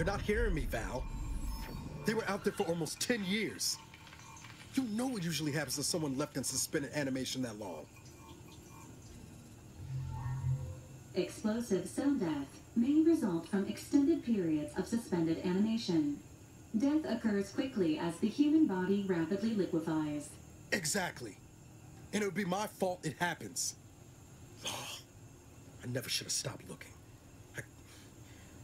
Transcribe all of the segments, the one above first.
You're not hearing me, Val. They were out there for almost 10 years. You know what usually happens to someone left in suspended animation that long. Explosive cell death may result from extended periods of suspended animation. Death occurs quickly as the human body rapidly liquefies. Exactly. And it would be my fault it happens. Oh, I never should have stopped looking.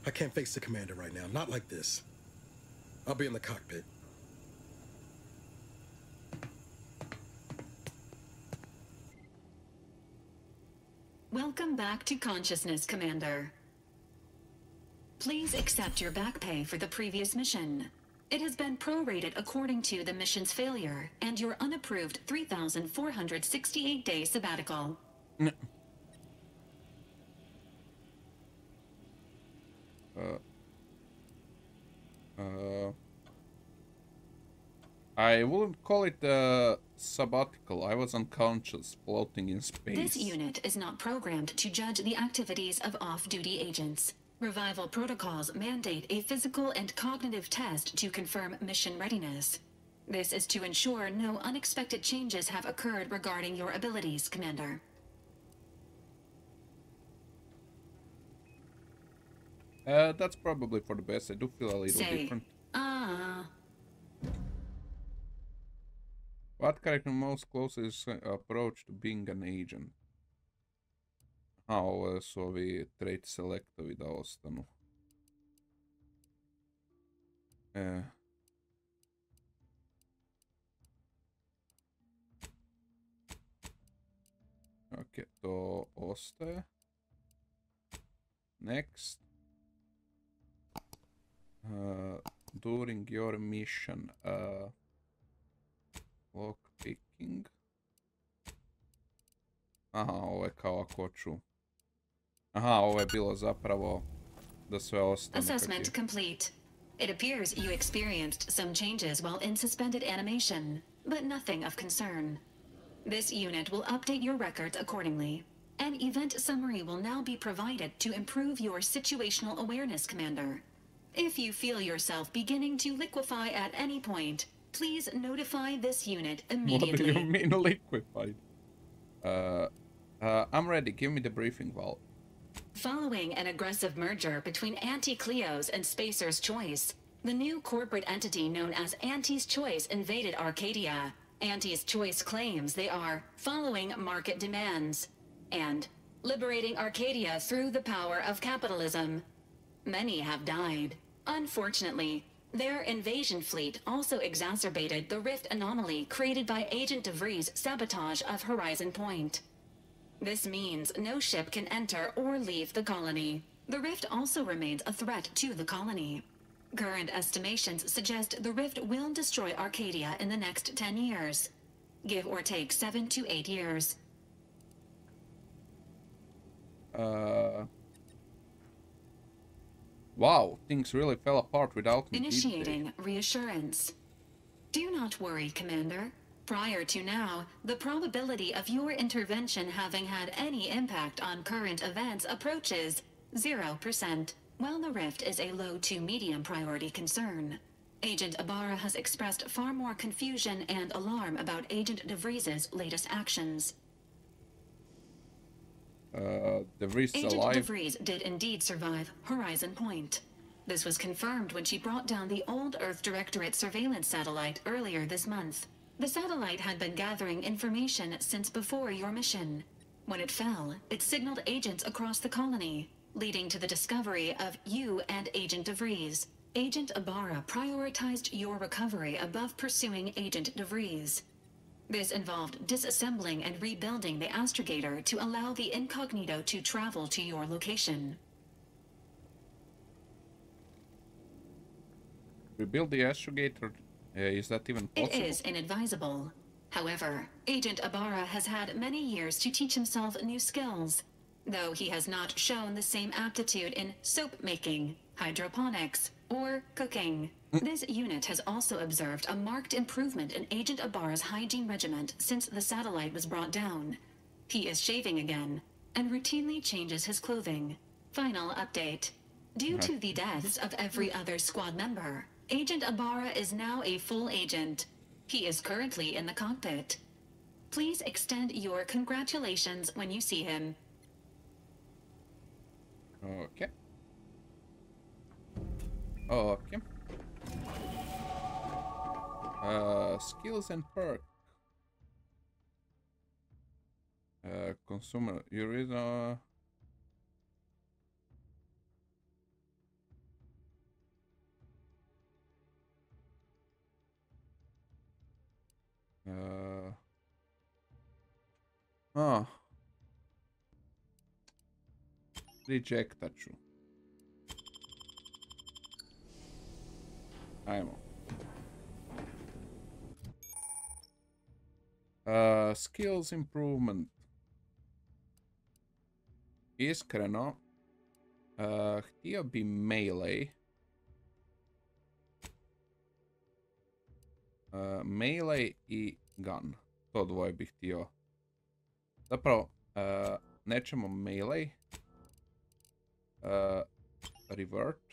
I can't face the commander right now, not like this. I'll be in the cockpit. Welcome back to consciousness, Commander. Please accept your back pay for the previous mission. It has been prorated according to the mission's failure and your unapproved 3,468-day sabbatical. No. I wouldn't call it sabbatical. I was unconscious, floating in space. This unit is not programmed to judge the activities of off-duty agents. Revival protocols mandate a physical and cognitive test to confirm mission readiness. This is to ensure no unexpected changes have occurred regarding your abilities, Commander. That's probably for the best. I do feel a little different. What character most closest approach to being an agent? Ovo su ovi trait selectovi da ostanu. Ok, to ostaje. Next. During your mission. Lockpicking. Aha, ovo je kao ako ću. Aha, ovo je bilo zapravo da sve ostane. Assessment complete. It appears you experienced some changes while in suspended animation, but nothing of concern. This unit will update your records accordingly. An event summary will now be provided to improve your situational awareness, Commander. If you feel yourself beginning to liquefy at any point, please notify this unit immediately. What do you mean liquefied? I'm ready. Give me the briefing, Val. Following an aggressive merger between Anti-Cleo's and Spacer's Choice, the new corporate entity known as Anti's Choice invaded Arcadia. Anti's Choice claims they are following market demands and liberating Arcadia through the power of capitalism. Many have died. Unfortunately, their invasion fleet also exacerbated the rift anomaly created by Agent DeVries' sabotage of Horizon Point. This means no ship can enter or leave the colony. The rift also remains a threat to the colony. Current estimations suggest the rift will destroy Arcadia in the next 10 years. Give or take 7 to 8 years. Wow, things really fell apart without me. Initiating reassurance. Do not worry, Commander. Prior to now, the probability of your intervention having had any impact on current events approaches 0%, while the rift is a low to medium priority concern. Agent Ibarra has expressed far more confusion and alarm about Agent DeVries' latest actions. DeVries Agent alive. DeVries did indeed survive Horizon Point. This was confirmed when she brought down the old Earth Directorate surveillance satellite earlier this month. The satellite had been gathering information since before your mission. When it fell, it signaled agents across the colony, leading to the discovery of you and Agent DeVries. Agent Ibarra prioritized your recovery above pursuing Agent DeVries. This involved disassembling and rebuilding the astrogator to allow the incognito to travel to your location. Rebuild the astrogator? Is that even possible? It is inadvisable. However, Agent Ibarra has had many years to teach himself new skills, though he has not shown the same aptitude in soap making, hydroponics, or cooking. This unit has also observed a marked improvement in Agent Ibarra's hygiene regimen since the satellite was brought down. He is shaving again, and routinely changes his clothing. Final update. Due to the deaths of every other squad member, Agent Ibarra is now a full agent. He is currently in the cockpit. Please extend your congratulations when you see him. Okay. Okay. Skills and perk. Consumer, you read rejectat ću. Ajmo. Skills improvement. Iskreno, htio bi melee. Melee i gun. To dvoje bih htio. Zapravo, nećemo melee. Revert.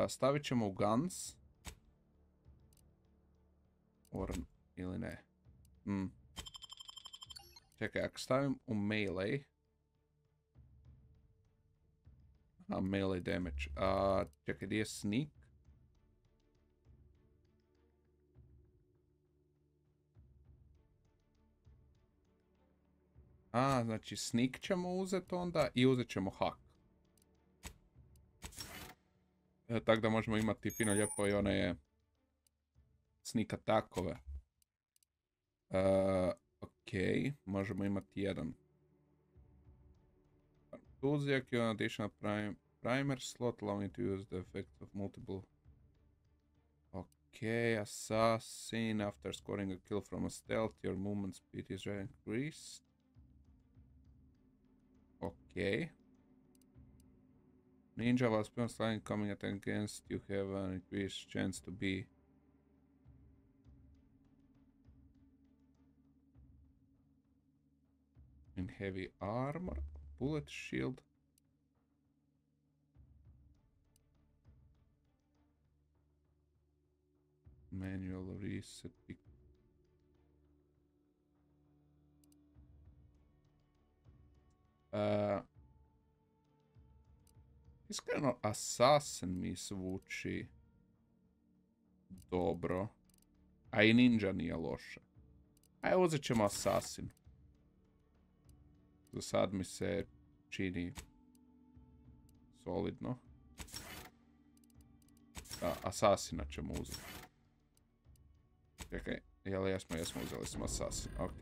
Stavit ćemo u guns. Ili ne. Čekaj, ako stavim u melee. Melee damage. Čekaj, gdje je sneak? Znači sneak ćemo uzeti onda i uzet ćemo hack. Tako da možemo imati fino lijepo i one sneak attackove. Ok, možemo imati jedan. Enthusiast, you additional primer slot allowing to use the effect of multiple. Ok, assassin, after scoring a kill from a stealth, your movement speed is increased. Ok. Ninja, while spion sliding coming at against, you have an increased chance to be in heavy armor, bullet shield. Manual reset. Iskreno, assassin mi zvuči dobro. A i ninja nije loše. Ajde, uzet ćemo assassin. Za sad mi se čini solidno. Da, assassina ćemo uzeti. Čekaj, jel jesmo uzeli smo assassin, ok.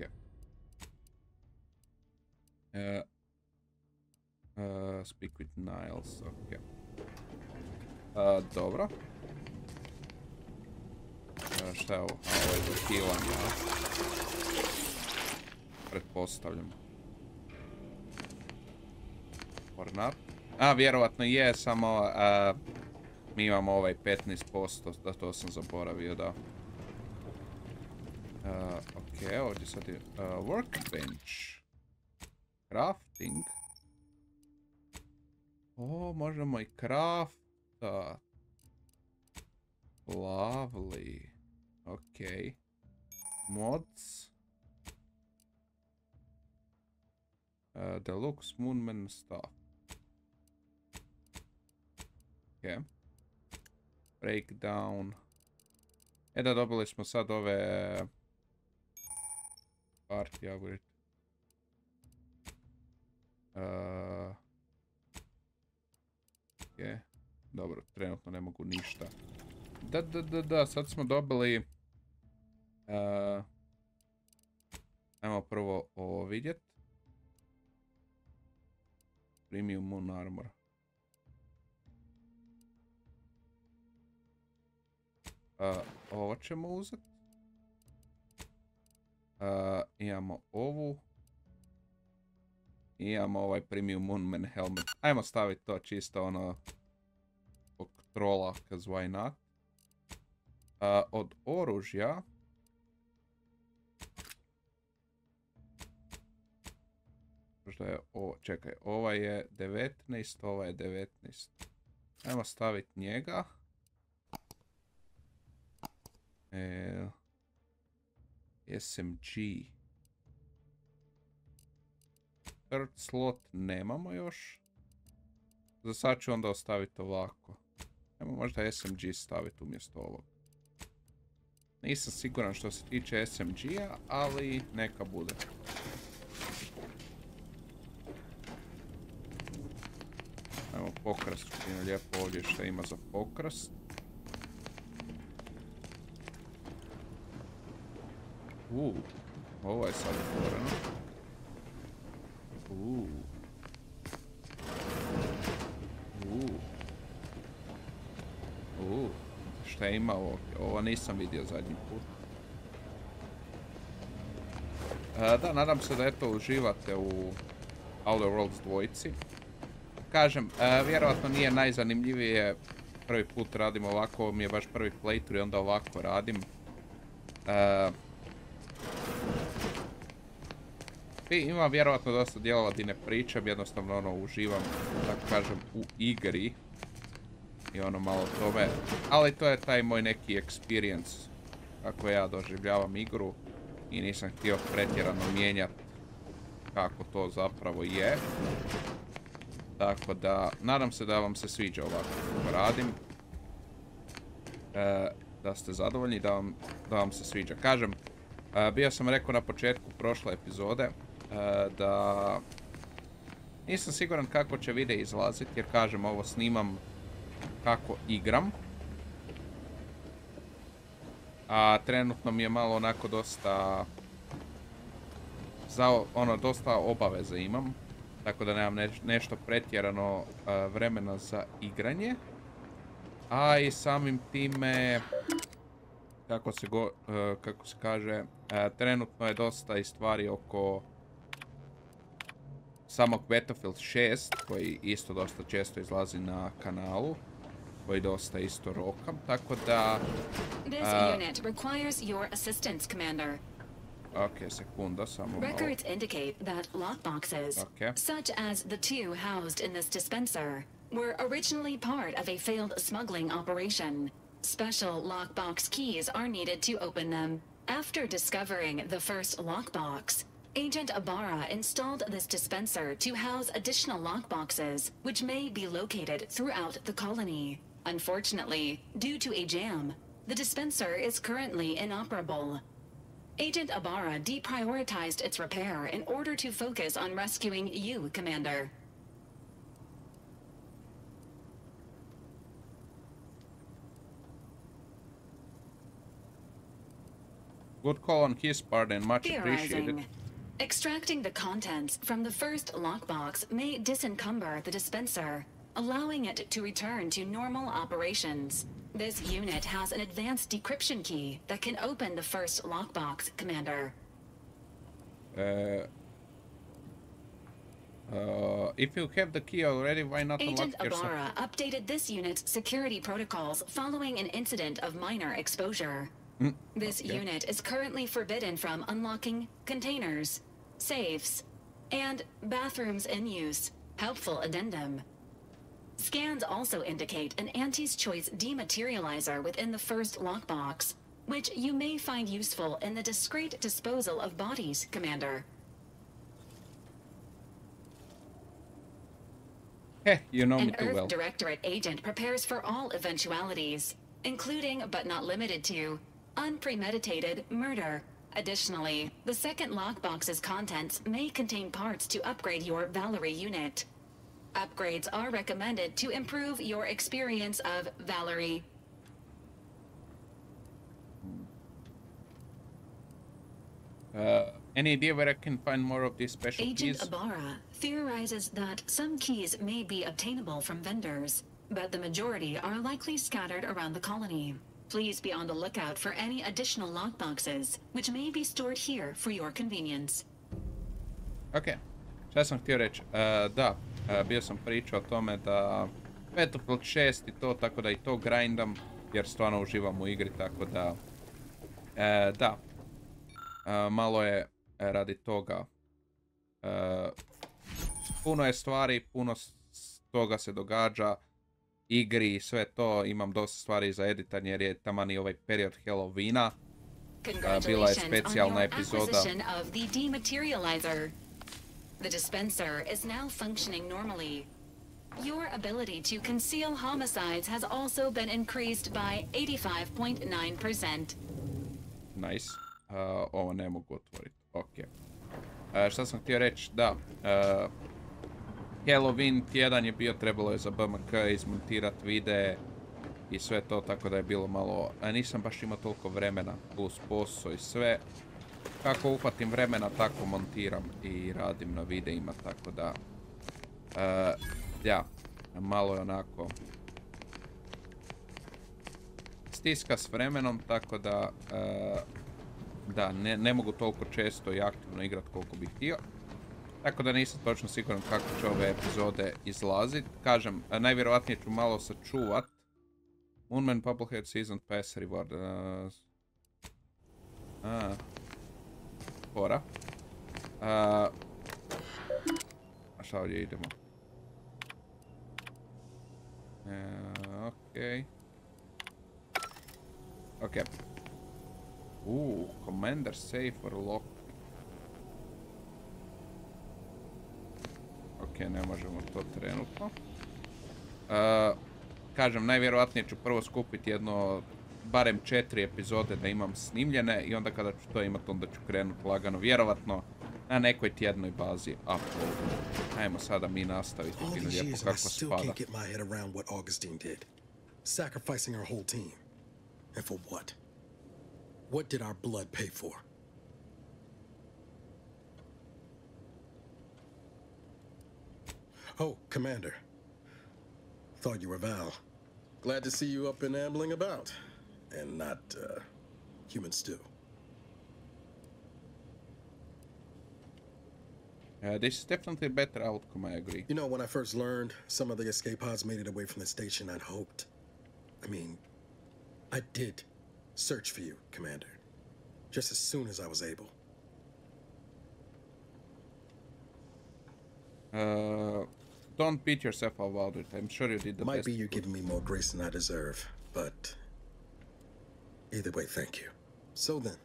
Speak with Niles, ok. Dobro. Šta je ovo? Ovo je do healanja. Pretpostavljam. Ornar. Vjerovatno je, samo mi imamo ovaj 15%, da to sam zaboravio, da. Ok, ovdje sad je workbench. Crafting. Možemo i craftat. Lovely. Ok. Mods. Deluxe Moonman stuff. Ok. Breakdown. Da, dobili smo sad ove party upgrade. Ok. Dobro, trenutno ne mogu ništa. Da, sad smo dobili... Ajmo prvo ovo vidjet. Premium Moon Armor. Ovo ćemo uzeti. Imamo ovu. Imamo ovaj Premium Moonman Helmet. Ajmo staviti to čisto ono... trola, cause why not. Od oružja... možda je ovo, čekaj, ova je 19, ova je 19. Ajmo staviti njega. SMG. Third slot nemamo još. Za sad ću onda ostaviti ovako. Ajmo možda SMG staviti umjesto ovog. Nisam siguran što se tiče SMG-a, ali neka bude. Ajmo pokrast, lijepo ovdje što ima za pokrast. Ovo je sad otvoreno. Šta ima ovdje? Ovo nisam vidio zadnji put. Da, nadam se da eto uživate u Outer Worlds 2. Kažem, vjerojatno nije najzanimljivije. Prvi put radim ovako, ovo mi je baš prvi playthrough i onda ovako radim. Ima vjerojatno dosta dijelova di ne pričam, jednostavno ono uživam, tako kažem, u igri. I ono malo tome, ali to je taj moj neki experience kako ja doživljavam igru i nisam htio pretjerano mijenjati kako to zapravo je. Tako da, nadam se da vam se sviđa ovako kako radim. Da ste zadovoljni, da vam se sviđa. Kažem, bio sam rekao na početku prošle epizode da nisam siguran kako će video izlaziti, jer kažem, ovo snimam kako igram. A trenutno mi je malo onako dosta dosta obaveze imam. Tako da nemam nešto pretjerano vremena za igranje. A i samim time, kako se kaže, trenutno je dosta i stvari oko samog Battlefield 6, koji isto dosta često izlazi na kanalu, koji dosta isto rokam, tako da... This unit requires your assistance, Commander. Ok, sekunda, samo malo. Records indicate that lockboxes, such as the two housed in this dispenser, were originally part of a failed smuggling operation. Special lockbox keys are needed to open them. After discovering the first lockbox, Agent Ibarra installed this dispenser to house additional lockboxes, which may be located throughout the colony. Unfortunately, due to a jam, the dispenser is currently inoperable. Agent Ibarra deprioritized its repair in order to focus on rescuing you, Commander. Good call on his part and much appreciated. Extracting the contents from the first lockbox may disencumber the dispenser, allowing it to return to normal operations. This unit has an advanced decryption key that can open the first lockbox, Commander. If you have the key already, why not unlock Agent yourself? Ibarra updated this unit's security protocols following an incident of minor exposure. This unit is currently forbidden from unlocking containers, safes, and bathrooms in use. Helpful addendum. Scans also indicate an Auntie's Choice dematerializer within the first lockbox, which you may find useful in the discreet disposal of bodies, Commander. Heh, you know me An too well. Earth Directorate agent prepares for all eventualities, including but not limited to unpremeditated murder. Additionally, the second lockbox's contents may contain parts to upgrade your Valerie unit. Upgrades are recommended to improve your experience of Valerie. Any idea where I can find more of these special Agent keys? Ibarra theorizes that some keys may be obtainable from vendors, but the majority are likely scattered around the colony. Please be on the lookout for any additional lockboxes, which may be stored here for your convenience. Ok, šta sam htio reći? Da, bio sam pričao o tome da Battlefield 6 i to, tako da i to grindam, jer stvarno uživam u igri, tako da... Da, malo je radi toga puno je stvari, puno toga se događa, igri i sve to, imam dosta stvari za editanje jer je taman i ovaj period Halloweena. Bila je specijalna epizoda. The dispenser is now functioning normally. Your ability to conceal homicides has also been increased by 85.9%. Nice. Ovo ne mogu otvoriti. Ok. Šta sam htio reći? Da. Halloween tjedan je bio, trebalo je za BMK izmontirati videe i sve to, tako da je bilo malo... nisam baš imao toliko vremena, plus posao i sve. Kako uhvatim vremena, tako montiram i radim na videima, tako da... ja, malo je onako... stiska s vremenom, tako da... da, ne mogu toliko često i aktivno igrati koliko bih htio. Tako da nisam točno siguran kako će ove epizode izlaziti. Kažem, najvjerojatnije ću malo sačuvat. Moonman Bubblehead Season Pass Reward. Fora. A šta ovdje idemo? Okej. Ok. Commander Safe or Lock. Ok, ne možemo to trenutno. Kažem, najvjerojatnije ću prvo skupiti barem 4 epizode da imam snimljene i onda kada ću to imati, onda ću krenuti lagano, vjerovatno na nekoj tjednoj bazi upload. Ajmo sada mi nastaviti fino lijepo kako spada. Sacrificing our whole team. And for what? What did our blood pay for? Oh, Commander. Thought you were Val. Glad to see you up and ambling about. And not, human stew. This is definitely a better outcome, I agree. You know, when I first learned some of the escape pods made it away from the station, I'd hoped. I did search for you, Commander. Just as soon as I was able. Don't beat yourself up about it. I'm sure you did the best. Might be you're giving me more grace than I deserve, but either way, thank you. So then,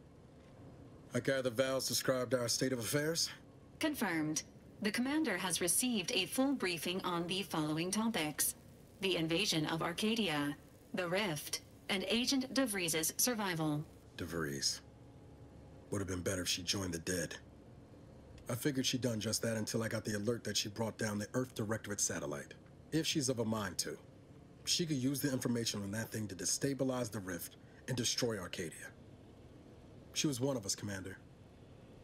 I gather Val's described our state of affairs? Confirmed. The commander has received a full briefing on the following topics: the invasion of Arcadia, the Rift, and Agent DeVries's survival. DeVries. Would have been better if she joined the dead. I figured she'd done just that until I got the alert that she brought down the Earth Directorate satellite. If she's of a mind to, she could use the information on that thing to destabilize the Rift and destroy Arcadia. She was one of us, Commander.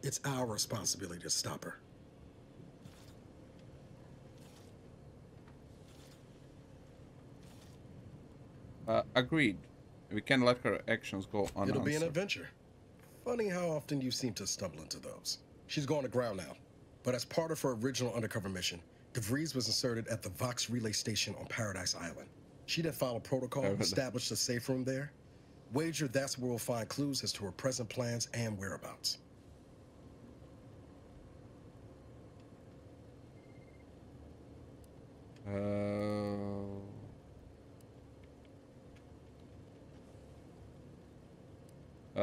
It's our responsibility to stop her. Agreed. We can't let her actions go unanswered. It'll be an adventure. Funny how often you seem to stumble into those. She's going to ground now. But as part of her original undercover mission, DeVries was inserted at the Vox relay station on Paradise Island. She then followed protocol, established a safe room there. Wager that's where we'll find clues as to her present plans and whereabouts.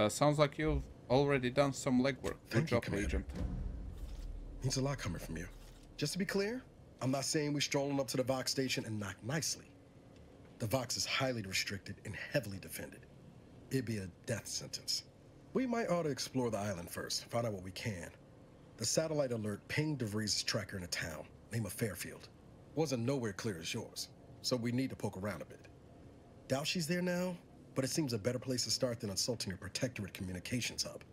Sounds like you've already done some legwork. Good job, Agent. Means a lot coming from you. Just to be clear, I'm not saying we're strolling up to the Vox station and knock nicely. The Vox is highly restricted and heavily defended. It'd be a death sentence. We might ought to explore the island first, find out what we can. The satellite alert pinged DeVries' tracker in a town, name of Fairfield. Wasn't nowhere clear as yours, so we need to poke around a bit. Doubt she's there now, but it seems a better place to start than insulting your protectorate communications hub.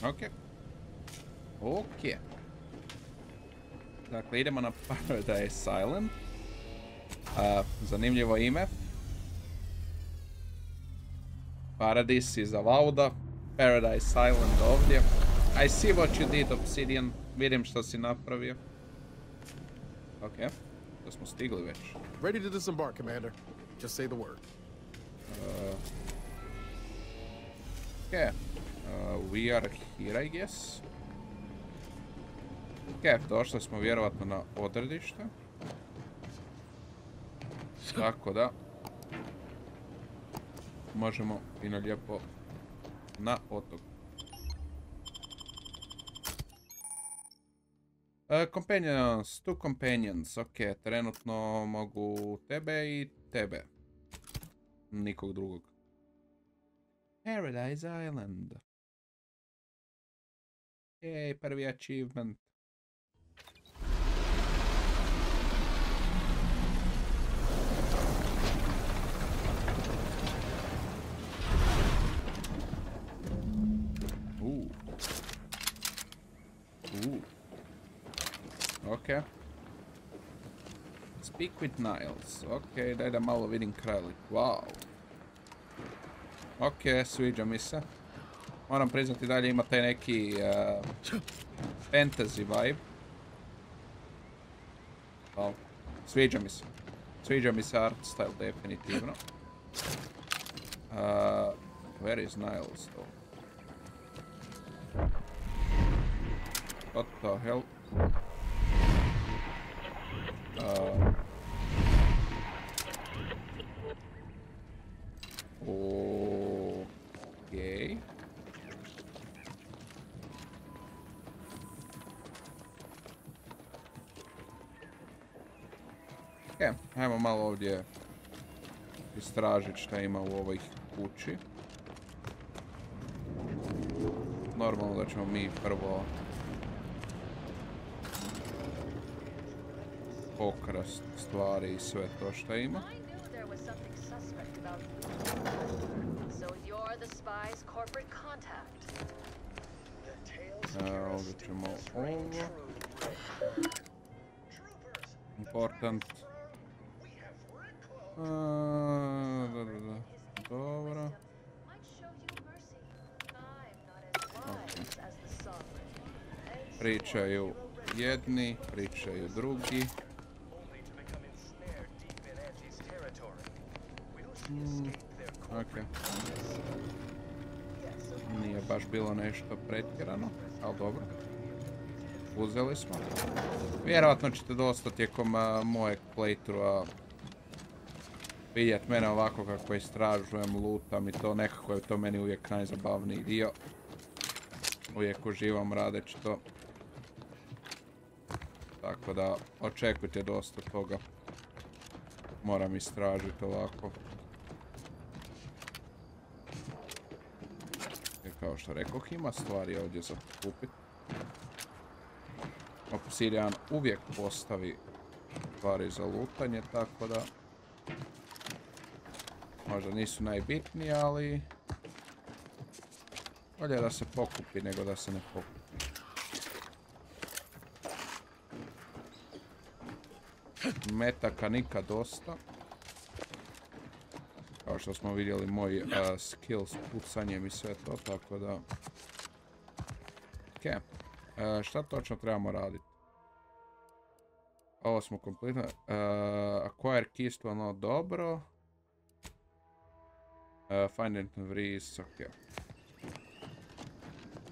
Ok. Ok. Dakle, idemo na Paradise Island. Zanimljivo ime. Paradise is Avauda. Paradise Island ovdje. I see what you did, Obsidian. Vidim što si napravio. Ok. Da smo stigli već. Ready to disembark, Commander. Just say the word. Okay. We are here, I guess. Ok, došli smo vjerovatno na odredište. Tako da možemo fino lijepo na otok. Companions, two companions, ok, trenutno mogu tebe i tebe. Nikog drugog. Paradise Island. Jej, prvi achievement. Ok. Speak with Niles. Ok, daj da malo vidim krajlik. Wow. Ok, sviđa mi se. Moram priznati dalje ima taj neki fantasy vibe. Oh, sviđa mi se. Sviđa mi se art style definitivno. Where is Niles though? What the hell? Okay. Ok, ajmo malo ovdje istražiti šta ima u ovoj kući. Normalno da ćemo mi prvo pokrast stvari i sve to što ima. Ovdje ćemo ovo. Important. Dobro. Okay. Pričaju jedni, pričaju drugi. Ok. Nije baš bilo nešto pretjerano, ali dobro. Uzeli smo. Vjerovatno ćete dosta tijekom mojeg playthrougha vidjeti mene ovako kako istražujem, lootam i to nekako je to meni uvijek najzabavniji dio. Uvijek uživam radeći to. Tako da očekujte dosta toga. Moram istražiti ovako. Kao što rekoh, ima stvari ovdje za kupiti. Obsidian uvijek postavi stvari za lutanje, tako da možda nisu najbitniji, ali bolje da se pokupi nego da se ne pokupi. Metaka nikad dosta. Kao što smo vidjeli moj skill s pucanjem i sve to, tako da... Ok. Šta točno trebamo raditi? Ovo smo kompletno... acquire keys to ono dobro. Find and freeze, ok.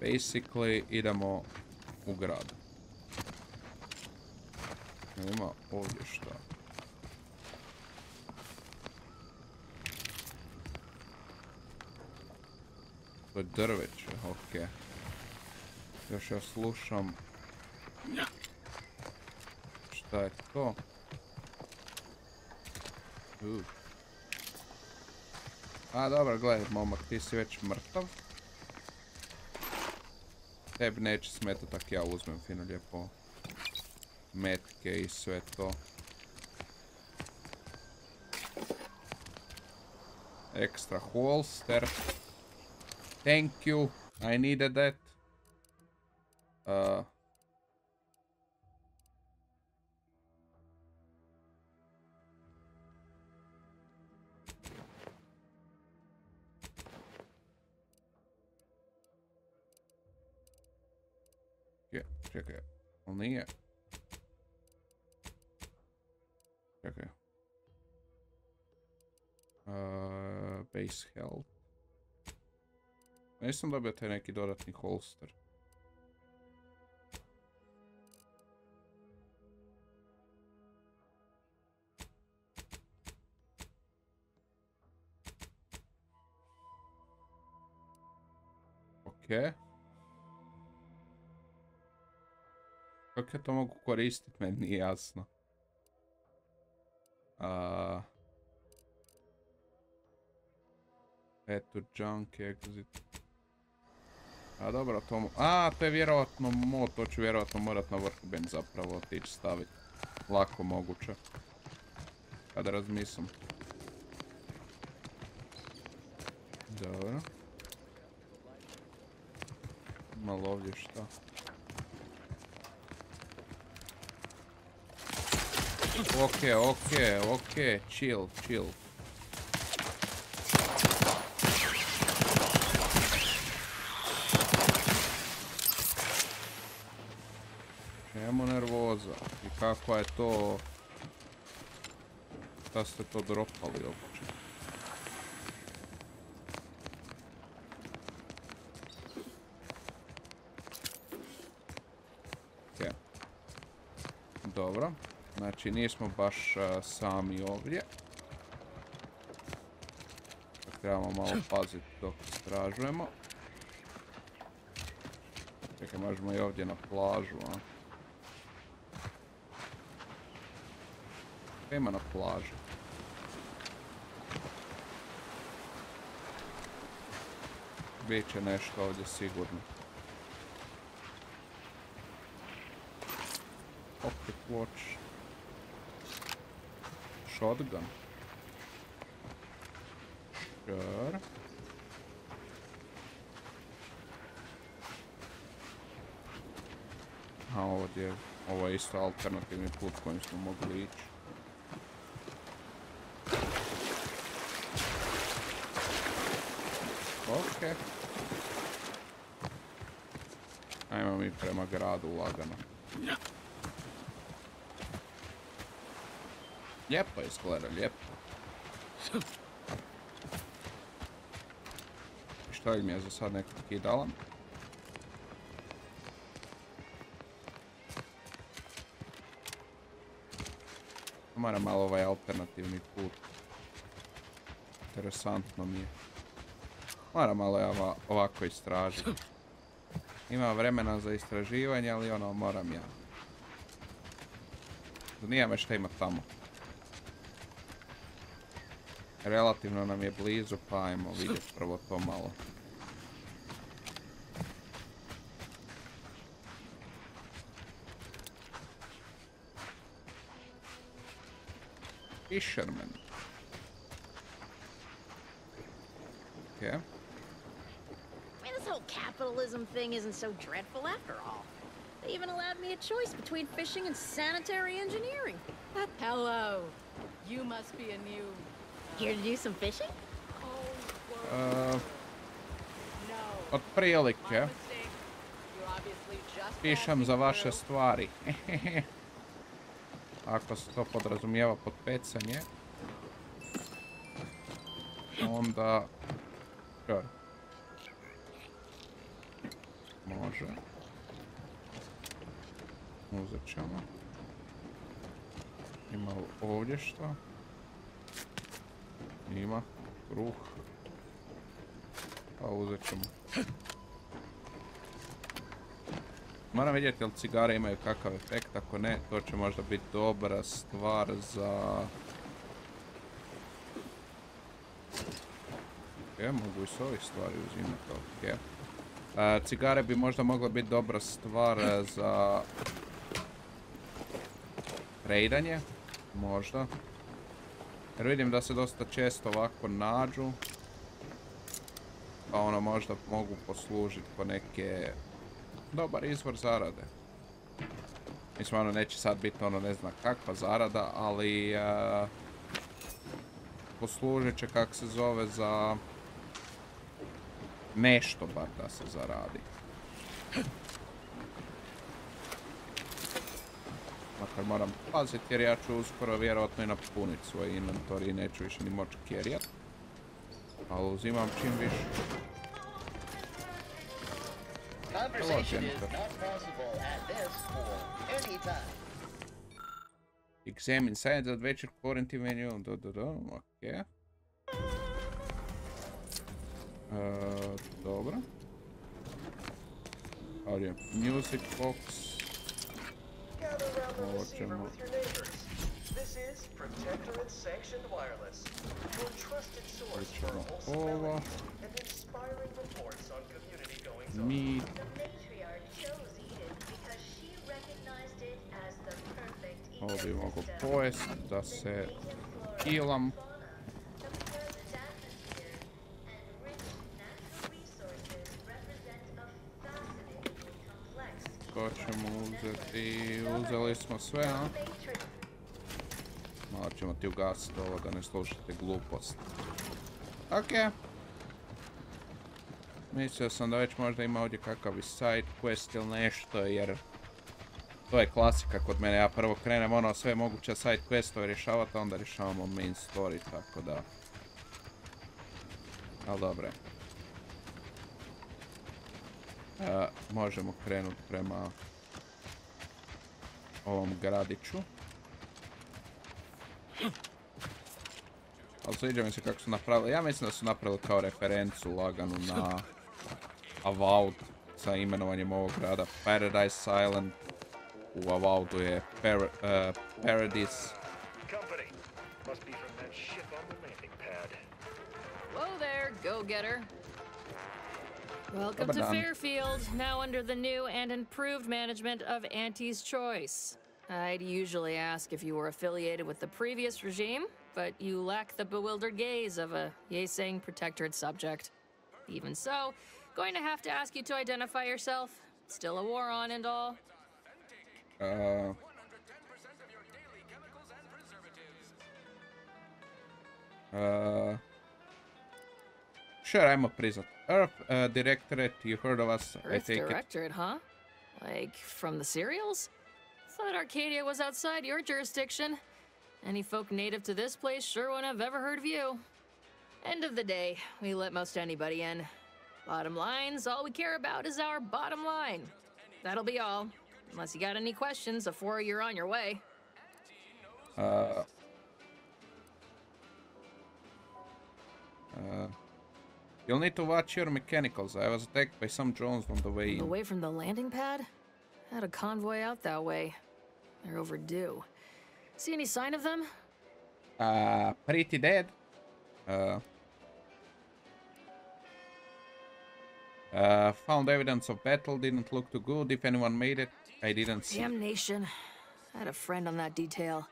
Basically, idemo u grad. Ima ovdje šta? To je drveće, ok. Još ja slušam. Šta je to? A dobro, gledaj momak, ti si već mrtav. Tebi neće smetati ako ja uzmem fino lijepo metke i sve to. Extra holster. Thank you, I needed that. Čekaj, ali nije. Čekaj. Base health. Nisam dobio taj neki dodatni holster. Okej. Kako ja to mogu koristiti, meni nije jasno. Eto, junk exit. A dobro, to... to je vjerovatno mod, to ću vjerovatno morat na workbench zapravo otići staviti. Lako moguće. Kada razmislim. Dobro. Malo ovdje šta? Okej, chill. Čemu nervoza? I kakva je to... Šta ste to dropali uopće? Okej. Dobro. Znači nismo baš sami ovdje. Trebamo malo paziti dok istražujemo. Čekaj, možemo i ovdje na plažu, a? Šta ima na plaži? Biće nešto ovdje sigurno. Opet watch. Shotgun. Sure. A ovdje, ovo je isto alternativni put kojim smo mogli ići. Ok. Ajmo mi prema gradu lagano. Lijepo izgleda, lijepo. Što li mi je za sad nekog kidala? Moram malo ovaj alternativni put. Interesantno mi je. Moram malo ovako istražiti. Ima vremena za istraživanje, ali ono moram ja. Zanima me šta ima tamo. Relativno nam je blizu, pa ajmo vidjeti prvo to malo. Fisherman. Okay. Man, this whole capitalism thing isn't so dreadful after all. They even allowed me a choice between fishing and sanitary engineering. Hello. You must be a new... Here to do some fishing? Otprilike. Pišem za vaše stvari. Ako se to podrazumijeva pod pecanje, onda... Sure. Može. Uzet ćemo. Ima ovdje što? Ima. Kruh. Pa uzet ćemo. Moram vidjeti jel cigare imaju kakav efekt, ako ne, to će možda biti dobra stvar za... Ok, mogu i s ovih stvari uzimati, ok. Cigare bi možda mogla biti dobra stvar za... raidanje, možda. Jer vidim da se dosta često ovako nađu. Pa ono možda mogu poslužiti po neke... dobar izvor zarade. Mislim, ono neće sad biti ono ne znam kakva zarada, ali poslužit će kak se zove za nešto bar da se zaradi. Makar moram paziti jer ja ću uskoro vjerojatno i napuniti svoj inventor i neću više ni moći carryat. Ali uzimam čim više. Conversation is not possible at this or any time. Examine sides adventure quarantine menu. Ovdje je music box. Gather around the Ovo receiver ćemo... with your neighbors. This is Protectorate Sanctioned Wireless, your trusted source for wholesome Ovo. melodies and inspiring reports on community goings on. Mi... The matriarch chose Eden because she recognized it as the perfect Ovo bi mogo ecosystem. pojest da se healam. The present atmosphere and rich natural resources represent a fascinatingly complex Ko ćemo uzeti? Uzeli smo sve, a? matrix. Malo ćemo ti ugasiti ovo da ne slušate glupost. Okej. Mislio sam da već možda ima ovdje kakav i side quest ili nešto, jer to je klasika kod mene. Ja prvo krenem ono sve moguće side questove rješavati, a onda rješavamo main story, tako da... Ali dobro je. Možemo krenuti prema ovom gradiću. Ali sviđa mi se kako su napravili, ja mislim da su napravili kao referencu laganu na Avowed sa imenovanjem ovog grada. Paradise Island, u Avowdu je Paradise. Company. Must be from that ship on the landing pad. Whoa there, go-getter. Welcome Dobar to dan. Fairfield, now under the new and improved management of Auntie's Choice. I'd usually ask if you were affiliated with the previous regime, but you lack the bewildered gaze of a yay-saying protectorate subject. Even so, going to have to ask you to identify yourself. Still a war on and all. Sure, I'm a prison. Earth Directorate, you heard of us, I Earth take it. Directorate, huh? Like, from the serials? Thought Arcadia was outside your jurisdiction. Any folk native to this place sure wouldn't have ever heard of you. End of the day, we let most anybody in. Bottom line's all we care about is our bottom line. That'll be all. Unless you got any questions before you're on your way. You'll need to watch your mechanicals. I was attacked by some drones on the way in. Away from the landing pad? Had a convoy out that way. They're overdue. See any sign of them? Pretty dead. Found evidence of battle, didn't look too good. If anyone made it, I didn't see. Damnation. I had a friend on that detail.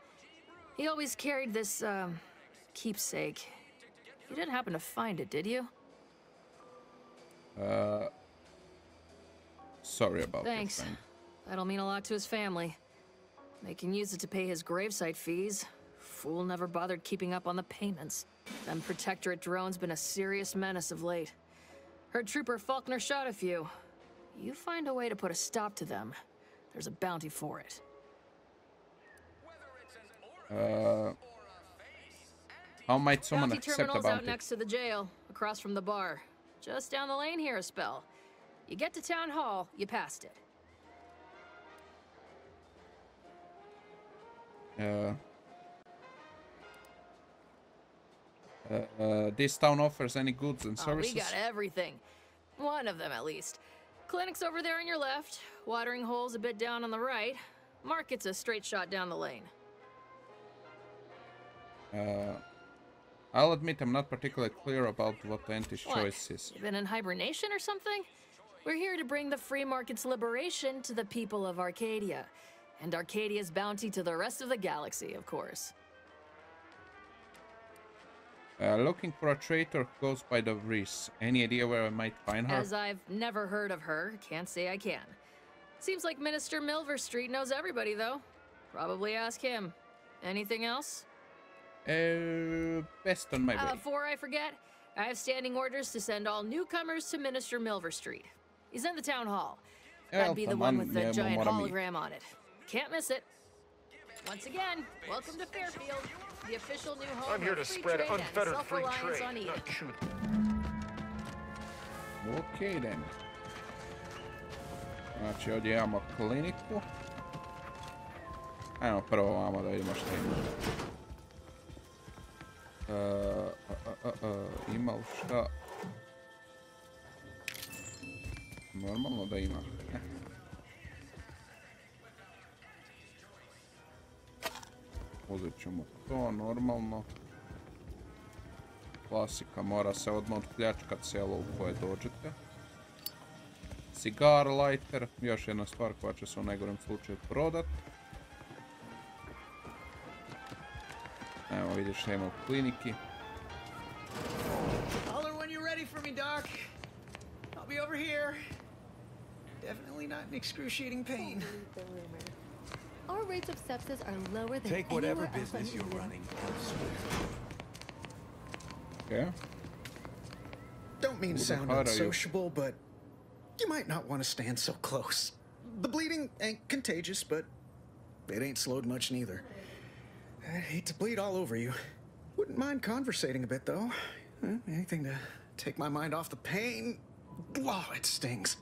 He always carried this, keepsake. You didn't happen to find it, did you? Sorry about that. Thanks. That'll mean a lot to his family. They can use it to pay his gravesite fees. Fool never bothered keeping up on the payments. Them Protectorate drones been a serious menace of late. Heard Trooper Faulkner shot a few. You find a way to put a stop to them, there's a bounty for it. How might someone Bounty accept terminal's about out next to the jail, across from the bar. Just down the lane here a spell. You get to Town Hall, you passed it. This town offers any goods and Oh, services? we got everything. One of them, at least. Clinic's over there on your left. Watering hole's a bit down on the right. Market's a straight shot down the lane. I'll admit I'm not particularly clear about what Auntie's What? Choice is. You been in hibernation or something? We're here to bring the free market's liberation to the people of Arcadia. And Arcadia's bounty to the rest of the galaxy, of course. Looking for a traitor who goes by the Vrees. Any idea where I might find her? As I've never heard of her, can't say I can. Seems like Minister Milver Street knows everybody, though. Probably ask him. Anything else? Best on my way. Before I forget, I have standing orders to send all newcomers to Minister Milver Street. He's in the town hall. That'd be the one with the giant hologram on it. Can't miss it. Once again, welcome to Fairfield, the official new home I'm here to of free spread trade and unfettered free self-reliance trade, on Eden. not shoot. Okay then. Znači ovdje imamo kliniku. Ajmo prvo vamo da vidimo što ima. Ima li šta? Normalno da ima. Uzet ćemo to normalno. Klasika, mora se odmah odpljačkat selo u koje dođete. Cigar lighter, još jedna stvar koja će se u najgorem slučaju prodat. Evo vidiš šta ima u kliniki. Holler when you're ready for me, Doc. I'll be over here. Definitely not in excruciating pain. Our rates of sepsis are lower than Take whatever anywhere else business on you're Earth. running elsewhere. Okay. Don't mean to sound How are you? unsociable, but you might not want to stand so close. The bleeding ain't contagious, but it ain't slowed much neither. I'd hate to bleed all over you. Wouldn't mind conversating a bit, though. Anything to take my mind off the pain. Oh, it stings.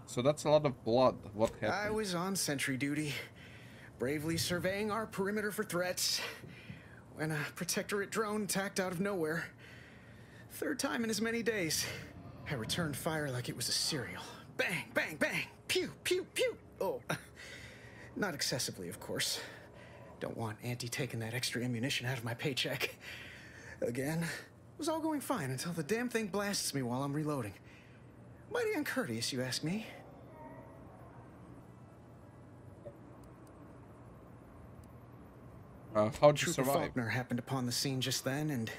So that's a lot of blood. What I happened? was on sentry duty, bravely surveying our perimeter for threats, when a protectorate drone attacked out of nowhere. Third time in as many days. I returned fire like it was a cereal. Bang, bang, bang! Pew, pew, pew! Oh, not excessively, of course. Don't want Auntie taking that extra ammunition out of my paycheck. Again, it was all going fine until the damn thing blasts me while I'm reloading. Mighty uncourteous, you ask me. How'd you Trooper survive? Faulkner happened upon the scene just then and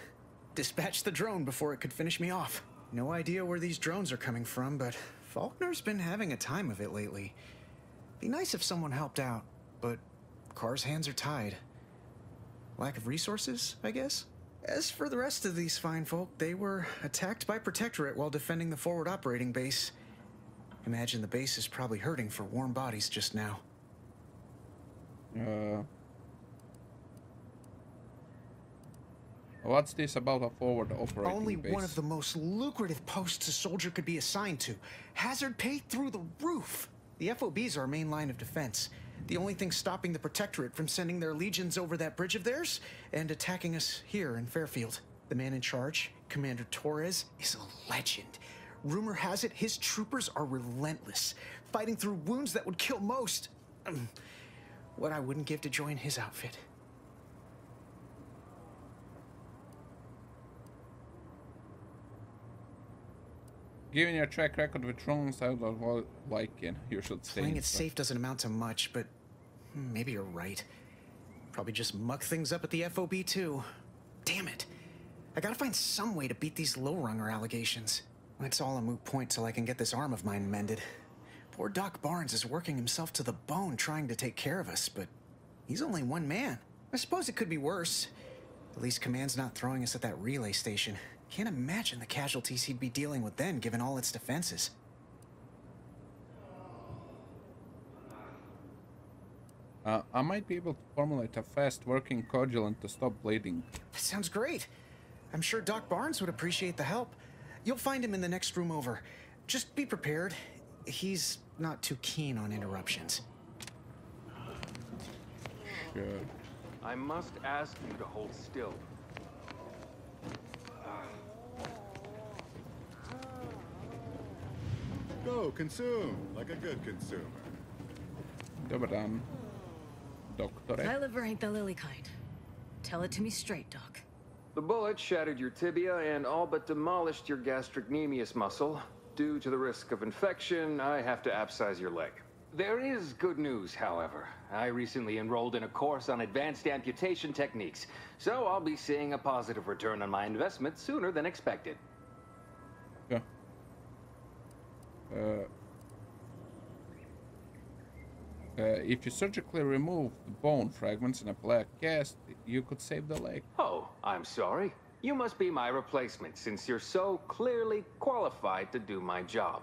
dispatched the drone before it could finish me off. No idea where these drones are coming from, but Faulkner's been having a time of it lately. Be nice if someone helped out, but Carr's hands are tied. Lack of resources, I guess? As for the rest of these fine folk, they were attacked by Protectorate while defending the forward operating base. Imagine the base is probably hurting for warm bodies just now. What's this about a forward operating Only base? one of the most lucrative posts a soldier could be assigned to. Hazard pay through the roof. The FOBs are our main line of defense. The only thing stopping the Protectorate from sending their legions over that bridge of theirs and attacking us here in Fairfield. The man in charge, Commander Torres, is a legend. Rumor has it his troopers are relentless, fighting through wounds that would kill most. What I wouldn't give to join his outfit. Given your track record with drones, I would like it. You should stay Playing it inside. safe doesn't amount to much, but maybe you're right. Probably just muck things up at the FOB too. Damn it. I gotta find some way to beat these low-runger allegations. It's all a moot point till I can get this arm of mine mended. Poor Doc Barnes is working himself to the bone trying to take care of us, but he's only one man. I suppose it could be worse. At least Command's not throwing us at that relay station. Can't imagine the casualties he'd be dealing with then, given all its defenses. I might be able to formulate a fast-working coagulant to stop bleeding. That sounds great. I'm sure Doc Barnes would appreciate the help. You'll find him in the next room over. Just be prepared. He's not too keen on interruptions. Sure. I must ask you to hold still. Go, consume, like a good consumer. Dobar dan, doktore. My liver ain't the lily kind. Tell it to me straight, Doc. The bullet shattered your tibia and all but demolished your gastrocnemius muscle. Due to the risk of infection, I have to abscise your leg. There is good news, however. I recently enrolled in a course on advanced amputation techniques, so I'll be seeing a positive return on my investment sooner than expected. Yeah. If you surgically remove the bone fragments in a black cast, you could save the leg. Oh, I'm sorry. You must be my replacement, since you're so clearly qualified to do my job.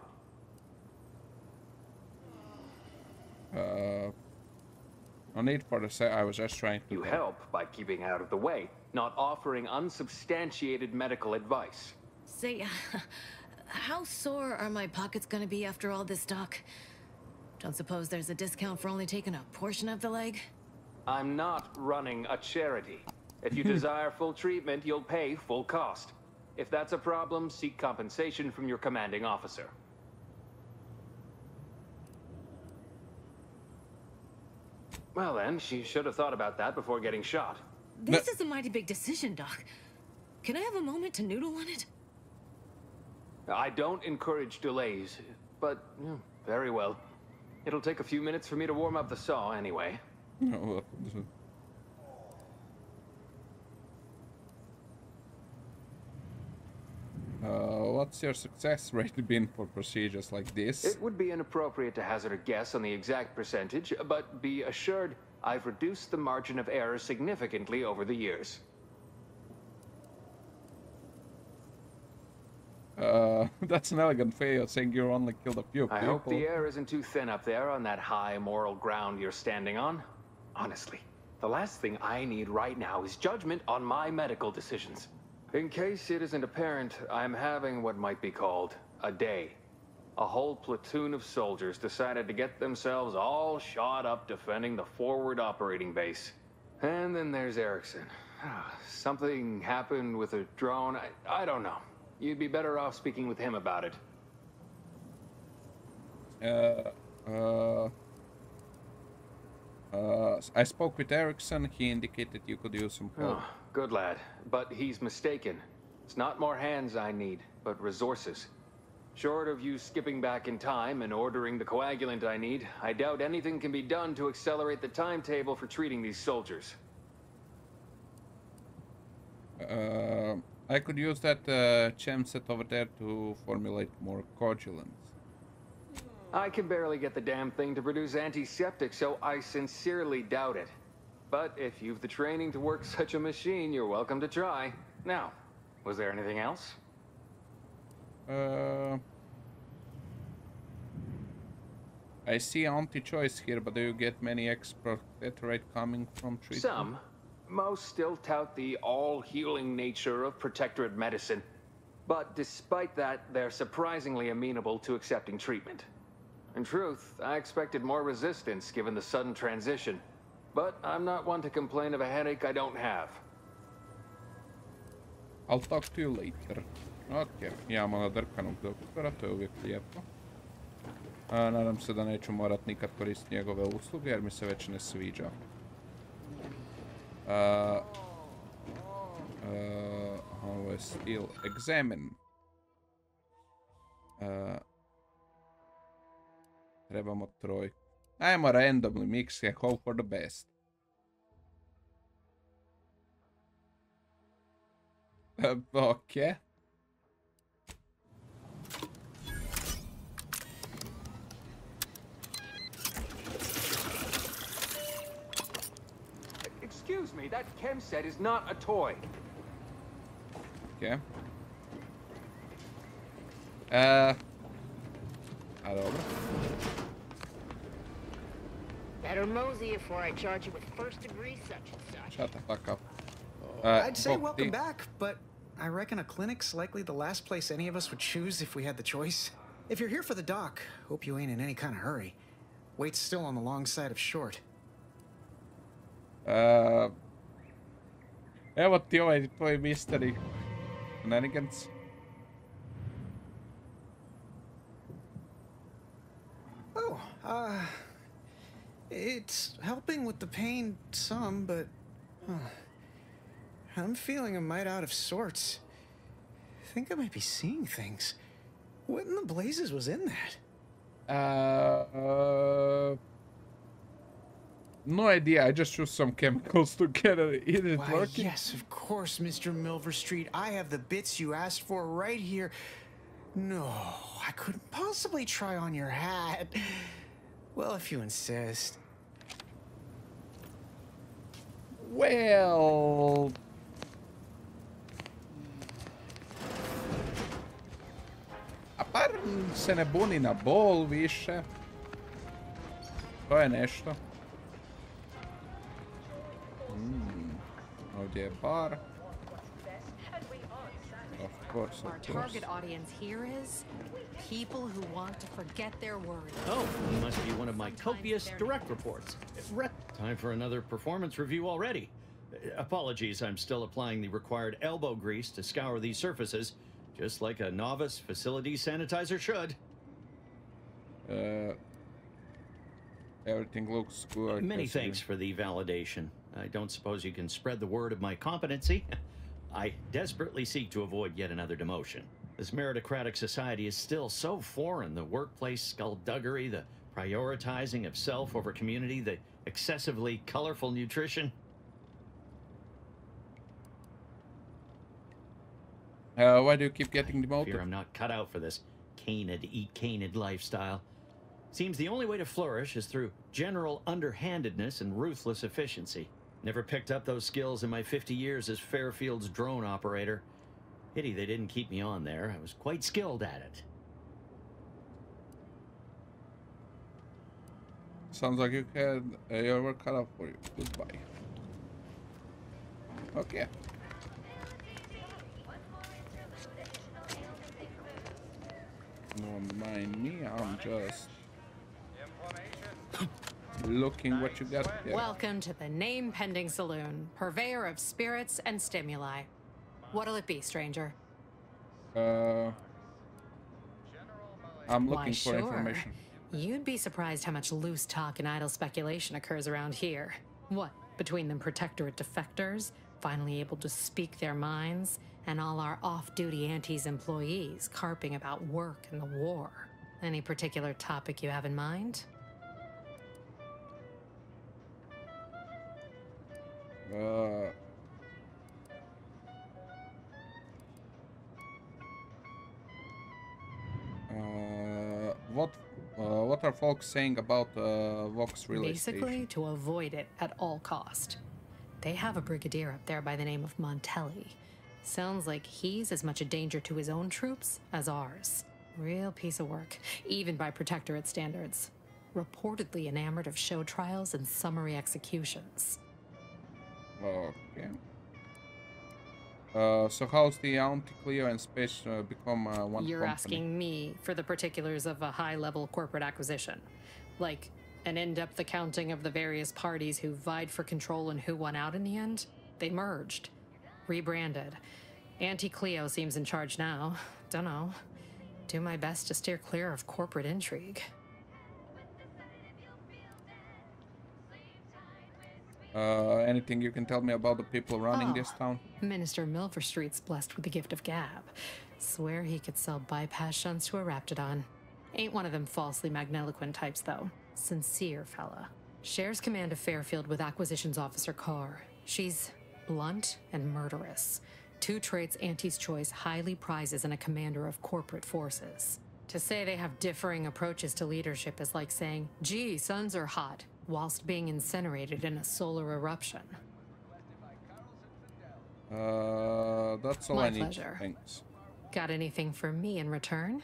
No need for the I was just trying to... You help by keeping out of the way, not offering unsubstantiated medical advice. Say, how sore are my pockets gonna be after all this, Doc? Don't suppose there's a discount for only taking a portion of the leg? I'm not running a charity. If you desire full treatment, you'll pay full cost. If that's a problem, seek compensation from your commanding officer. Well then, she should have thought about that before getting shot. This is a mighty big decision, Doc. Can I have a moment to noodle on it? I don't encourage delays, but very well. It'll take a few minutes for me to warm up the saw anyway. What's your success rate been for procedures like this? It would be inappropriate to hazard a guess on the exact percentage, but be assured I've reduced the margin of error significantly over the years. That's an elegant way of saying you only killed a few people. I hope the air isn't too thin up there on that high moral ground you're standing on. Honestly, the last thing I need right now is judgment on my medical decisions. In case it isn't apparent, I'm having what might be called a day. A whole platoon of soldiers decided to get themselves all shot up defending the forward operating base. And then there's Erickson. Something happened with a drone. I don't know. You'd be better off speaking with him about it. I spoke with Erickson. He indicated you could use some help. Oh, good lad. But he's mistaken. It's not more hands I need, but resources. Short of you skipping back in time and ordering the coagulant I need, I doubt anything can be done to accelerate the timetable for treating these soldiers. I could use that chem set over there to formulate more coagulants. I can barely get the damn thing to produce antiseptic, so I sincerely doubt it. But if you've the training to work such a machine, you're welcome to try. Now, was there anything else? I see anti-choice here, but do you get many ex-protectorate coming from treatment? Some. Most still tout the all-healing nature of protectorate medicine. But despite that, they're surprisingly amenable to accepting treatment. In truth, I expected more resistance given the sudden transition. But I'm not one to complain of a headache I don't have. I'll talk to you later. Ok, imamo nadrkanog doktora, to je uvijek lijepo. Nadam se da neću morat nikad koristiti njegove usluge jer mi se već ne sviđa. Ovo je still examine. Trebamo trojku. Ajmo randomly mix and hope for the best. Ok. Excuse me, that chem set is not a toy. Ok. A dobro. Better mosey before I charge you with first-degree such and such. Shut the fuck up. I'd say welcome back, but I reckon a clinic's likely the last place any of us would choose if we had the choice. If you're here for the doc, hope you ain't in any kind of hurry. Wait's still on the long side of short. Evo ti ovaj tvoj mystery shenanigans. Oh, it's helping with the pain some, but I'm feeling a mite out of sorts. I think I might be seeing things. What in the blazes was in that? No idea, I just used some chemicals together. Is it working? Yes, of course, Mr. Milverstreet. I have the bits you asked for right here. No, I couldn't possibly try on your hat. Well, if you insist. Well... A par se ne buni na bol više. To je nešto. Ovdje je bar. Of course, Our target audience here is people who want to forget their worries. Oh, you must be one of my copious direct reports. Time for another performance review already. Apologies, I'm still applying the required elbow grease to scour these surfaces, just like a novice facility sanitizer should. Everything looks good. Many thanks for the validation. I don't suppose you can spread the word of my competency? I desperately seek to avoid yet another demotion. This meritocratic society is still so foreign. The workplace skullduggery, the prioritizing of self over community, the excessively colorful nutrition. Why do you keep getting demoted? Fear I'm not cut out for this canid, eat canid lifestyle. Seems the only way to flourish is through general underhandedness and ruthless efficiency. Never picked up those skills in my 50 years as Fairfield's drone operator. Pity they didn't keep me on there. I was quite skilled at it. Sounds like you had your work cut out for you. Goodbye. Okay. Don't mind me, I'm just looking what you got there. Welcome to the name-pending saloon, purveyor of spirits and stimuli. What'll it be, stranger? I'm looking for sure. information. You'd be surprised how much loose talk and idle speculation occurs around here. What, between them protectorate defectors, finally able to speak their minds, and all our off-duty Antes employees carping about work and the war. Any particular topic you have in mind? What are folks saying about Vox relay Basically, station? to avoid it at all cost. They have a brigadier up there by the name of Montelli. Sounds like he's as much a danger to his own troops as ours. Real piece of work, even by protectorate standards. Reportedly enamored of show trials and summary executions. Okay. So how's the Anti-Cleo and Space become one You're company? asking me for the particulars of a high-level corporate acquisition. Like an in-depth accounting of the various parties who vied for control and who won out in the end? They merged. Rebranded. Anti-Cleo seems in charge now. Dunno. Do my best to steer clear of corporate intrigue. Anything you can tell me about the people running this town? Minister Milverstreet's blessed with the gift of gab. Swear he could sell bypass shunts to a Raptidon. Ain't one of them falsely magniloquent types, though. Sincere fella. Shares command of Fairfield with Acquisitions Officer Carr. She's blunt and murderous. Two traits Auntie's Choice highly prizes in a commander of corporate forces. To say they have differing approaches to leadership is like saying, gee, suns are hot, whilst being incinerated in a solar eruption. That's all My I need. pleasure. Thanks. Got anything for me in return?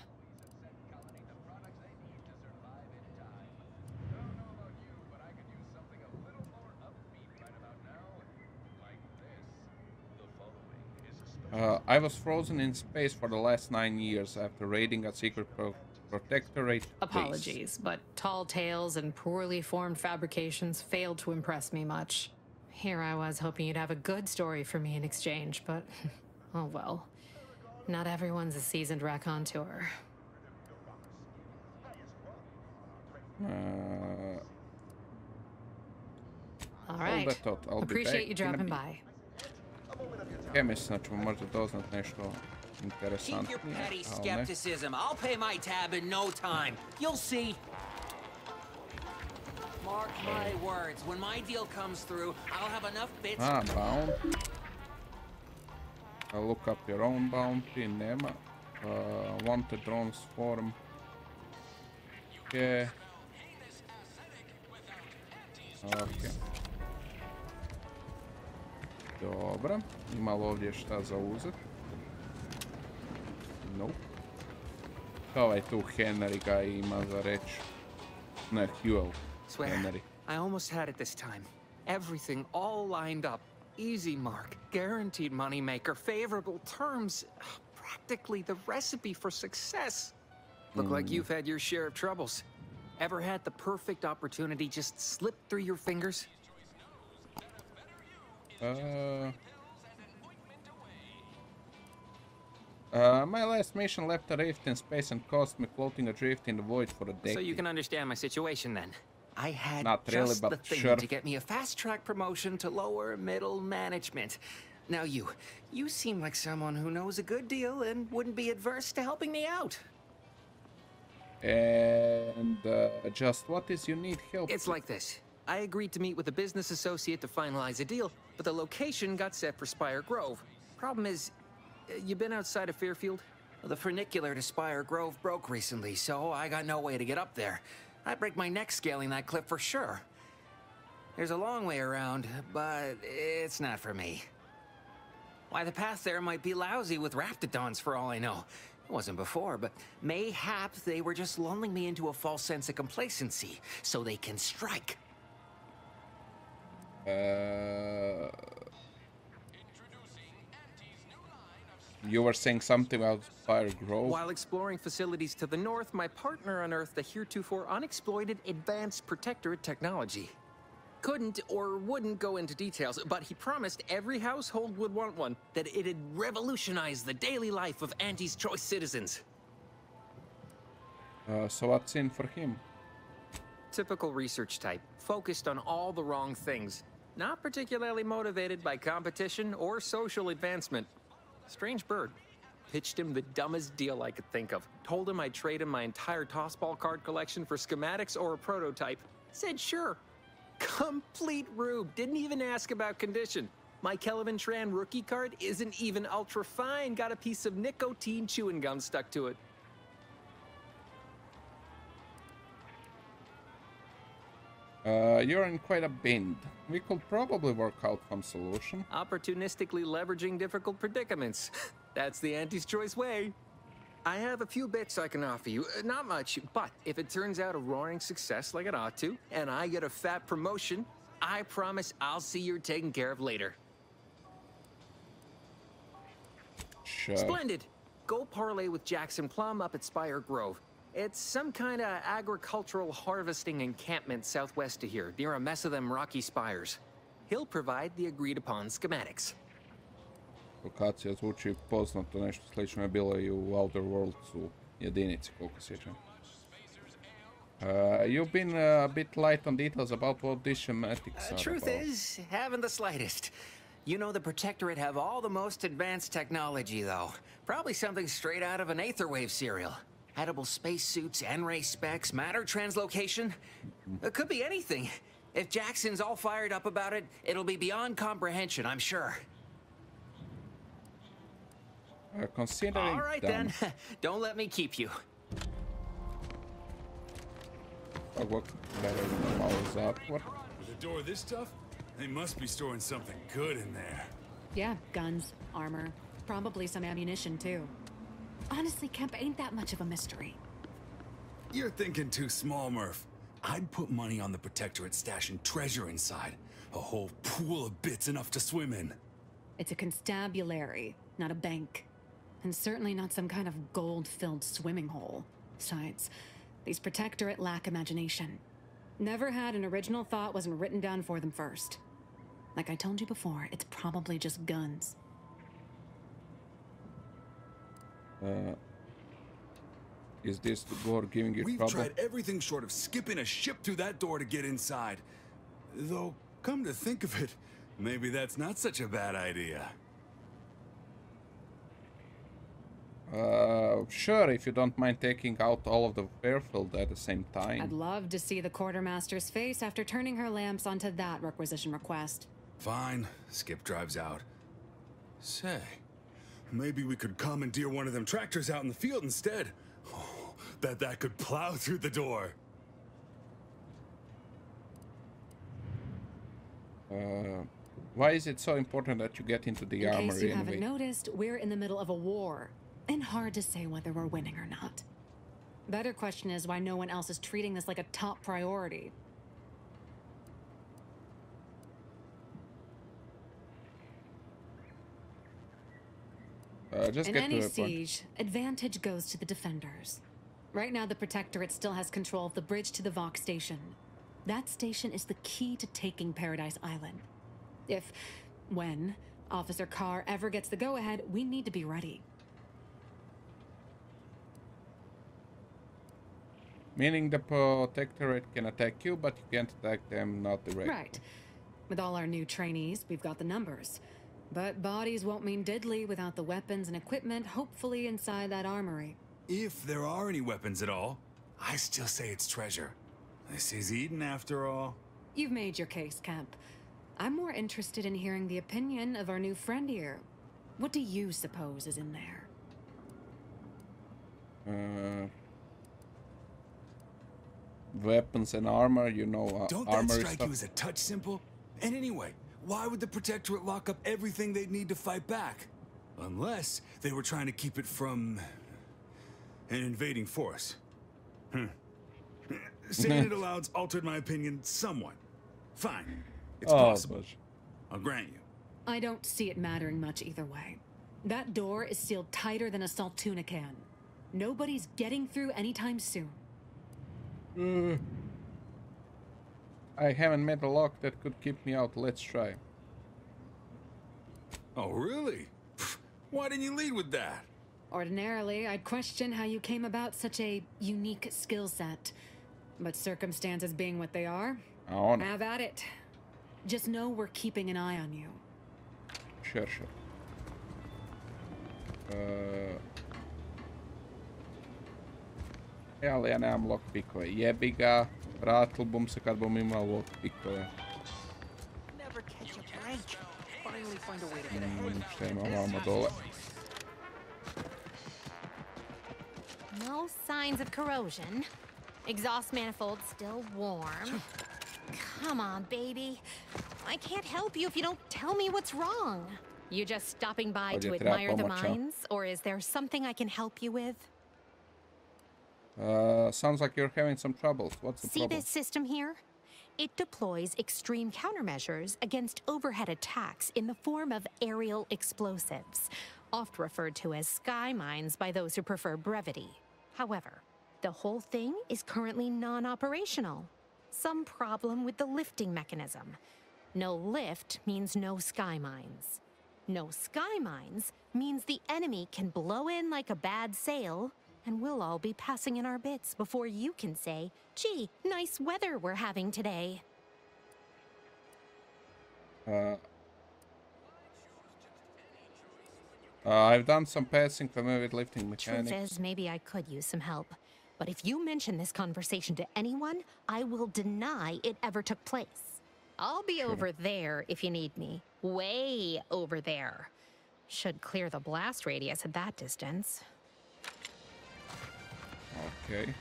I was frozen in space for the last 9 years after raiding a secret protectorate base. Apologies, but tall tales and poorly formed fabrications failed to impress me much. Here I was hoping you'd have a good story for me in exchange, but oh well. Not everyone's a seasoned raconteur. All right. Appreciate you dropping by. Mislim ćemo možda doznat nešto interesantnije. Keep your petty skepticism. I'll pay my tab in no time. You'll see. Mark my words. When my deal comes through, I'll have enough bits. Bound. Look up your own bounty. Nema. Wanted drones form. Okay. Okay. Dobro, ima li ovdje šta za uzet? Nope. Ovaj tu Henry ga ima za reći. Ne, Huel. Henry. I almost had it this time. Everything all lined up. Easy mark, guaranteed moneymaker, favorable terms. Practically the recipe for success. Look like you've had your share of troubles. Ever had the perfect opportunity just slip through your fingers? My last mission left a rift in space and caused me floating adrift in the void for a decade. So you can understand my situation then. I had Not really, just but the thing sure. to get me a fast-track promotion to lower middle management. Now you seem like someone who knows a good deal and wouldn't be adverse to helping me out. And just what is you need help? It's like this. I agreed to meet with a business associate to finalize a deal, but the location got set for Spire Grove. Problem is, you been outside of Fairfield? The funicular to Spire Grove broke recently, so I got no way to get up there. I'd break my neck scaling that cliff for sure. There's a long way around, but it's not for me. Why, the path there might be lousy with raptidons for all I know. It wasn't before, but mayhap they were just lulling me into a false sense of complacency so they can strike. You were saying something about Spire Grove? While exploring facilities to the north, my partner unearthed the heretofore unexploited advanced protectorate technology. Couldn't or wouldn't go into details, but he promised every household would want one, that it'd revolutionize the daily life of Auntie's Choice citizens. So what's in for him? Typical research type, focused on all the wrong things. Not particularly motivated by competition or social advancement. Strange bird. Pitched him the dumbest deal I could think of. Told him I'd trade him my entire tossball card collection for schematics or a prototype. Said sure. Complete rube. Didn't even ask about condition. My Kelvin Tran rookie card isn't even ultra fine. Got a piece of nicotine chewing gum stuck to it. You're in quite a bind. We could probably work out some solution. Opportunistically leveraging difficult predicaments. That's the Auntie's Choice way. I have a few bits I can offer you. Not much, but if it turns out a roaring success like it ought to, and I get a fat promotion, I promise I'll see you're taken care of later. Sure. Splendid. Go parlay with Jackson Plum up at Spire Grove. It's some kind of agricultural harvesting encampment southwest of here, near a mess of them rocky spires. He'll provide the agreed-upon schematics. Lokacija zvuči poznato, nešto slično je bilo i u Outer Worldsu jedinici, koliko sjećam. You've been a bit light on details about what these schematics are Truth about. is, haven't the slightest. You know the Protectorate have all the most advanced technology, though. Probably something straight out of an Aetherwave serial. Edible spacesuits, N-ray specs, matter translocation. It could be anything. If Jackson's all fired up about it, it'll be beyond comprehension, I'm sure. Considering all right them. then, don't let me keep you. What better than all that? What? With a door this tough? They must be storing something good in there. Yeah, guns, armor, probably some ammunition too. Honestly, Kemp ain't that much of a mystery. You're thinking too small, Murph. I'd put money on the Protectorate stashing treasure inside. A whole pool of bits enough to swim in. It's a constabulary, not a bank. And certainly not some kind of gold-filled swimming hole. Besides, these Protectorate lack imagination. Never had an original thought wasn't written down for them first. Like I told you before, it's probably just guns. Is this the door giving you We've trouble? tried everything short of skipping a ship through that door to get inside. Though, come to think of it, maybe that's not such a bad idea. Sure, if you don't mind taking out all of the Fairfield at the same time. I'd love to see the quartermaster's face after turning her lamps onto that requisition request. Fine, Skip drives out. Say, maybe we could commandeer one of them tractors out in the field instead. Oh, that could plow through the door. Why is it so important that you get into the armory In case you anyway? haven't noticed, we're in the middle of a war. And hard to say whether we're winning or not. Better question is why no one else is treating this like a top priority. Just In get any to the point. siege, advantage goes to the defenders. Right now, the Protectorate still has control of the bridge to the Vox station. That station is the key to taking Paradise Island. When Officer Carr ever gets the go-ahead, we need to be ready. Meaning the protectorate can attack you, but you can't attack them, not directly. Right. With all our new trainees, we've got the numbers. But bodies won't mean diddly without the weapons and equipment hopefully inside that armory. If there are any weapons at all, I still say it's treasure. This is Eden after all. You've made your case, Kemp. I'm more interested in hearing the opinion of our new friend here. What do you suppose is in there? Weapons and armor, you know, Don't armor that strike stuff. you as a touch simple? And anyway, why would the Protectorate lock up everything they'd need to fight back? Unless they were trying to keep it from an invading force. Saying it aloud's altered my opinion somewhat. Fine. It's possible. I'll grant you. I don't see it mattering much either way. That door is sealed tighter than a salt tuna can. Nobody's getting through anytime soon. I haven't made a lock that could keep me out. Let's try. Oh, really? Why didn't you lead with that? Ordinarily, I'd question how you came about such a unique skill set. But circumstances being what they are, have at it. Just know we're keeping an eye on you. Sure. Ali ja nemam lockpickove. Jebi ga, vratili bom se kad bom imao lockpickove. Šta imamo vamo dole? No signs of corrosion. Exhaust manifold still warm. Come on, baby. I can't help you if you don't tell me what's wrong. You just stopping by to admire the mines, or is there something I can help you with? Sounds like you're having some troubles. What's the problem? See this system here? It deploys extreme countermeasures against overhead attacks in the form of aerial explosives, oft referred to as sky mines by those who prefer brevity. However, the whole thing is currently non-operational. Some problem with the lifting mechanism. No lift means no sky mines. No sky mines means the enemy can blow in like a bad sail, and we'll all be passing in our bits before you can say, gee, nice weather we're having today. I've done some passing familiar with lifting mechanics. Truth is, maybe I could use some help. But if you mention this conversation to anyone, I will deny it ever took place. I'll be over there if you need me. Way over there. Should clear the blast radius at that distance. Okay.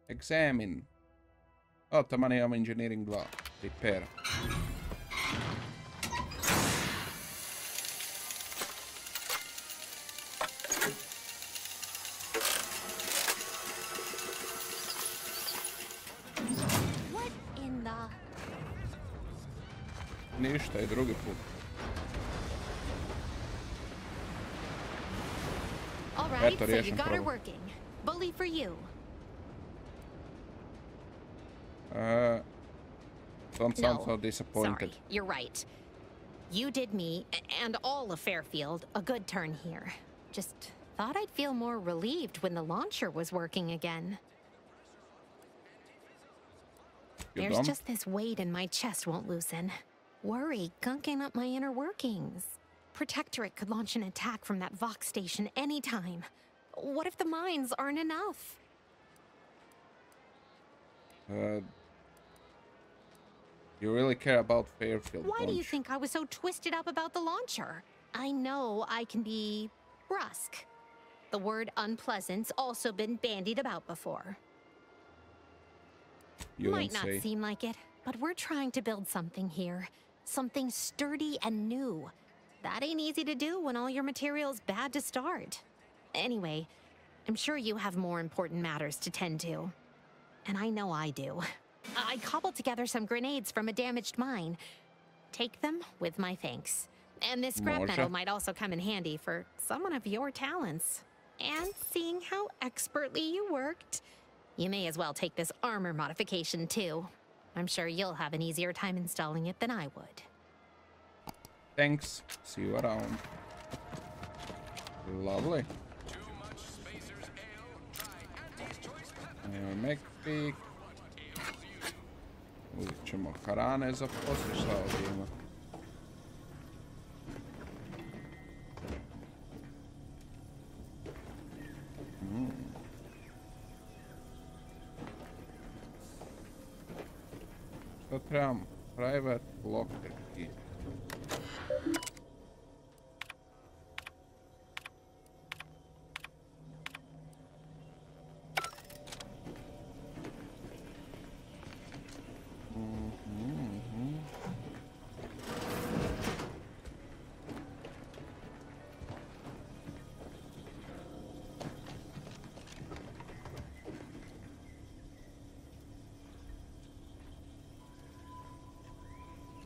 Examine. Automanium Engineering 2. Repair. What in the... Ništa, I drugi put. All right, so you got her working. Bully for you. Don't sound so disappointed. Sorry, you're right. You did me, and all of Fairfield, a good turn here. Just thought I'd feel more relieved when the launcher was working again. There's just this weight in my chest won't loosen. Worry gunking up my inner workings. Protectorate could launch an attack from that Vox station anytime. What if the mines aren't enough? You really care about Fairfield, Why do you don't think I was so twisted up about the launcher? I know I can be brusque. The word unpleasant's also been bandied about before. You Might don't not say. seem like it, but we're trying to build something here. Something sturdy and new. That ain't easy to do when all your material's bad to start. Anyway, I'm sure you have more important matters to tend to. And I know I do. I cobbled together some grenades from a damaged mine. Take them with my thanks. And this scrap metal might also come in handy for someone of your talents. And seeing how expertly you worked, you may as well take this armor modification too. I'm sure you'll have an easier time installing it than I would. Thanks. See you around. Lovely. McPeak. Uzet ćemo harane za poslije, šta ovdje ima. Što trebam? Private locker key.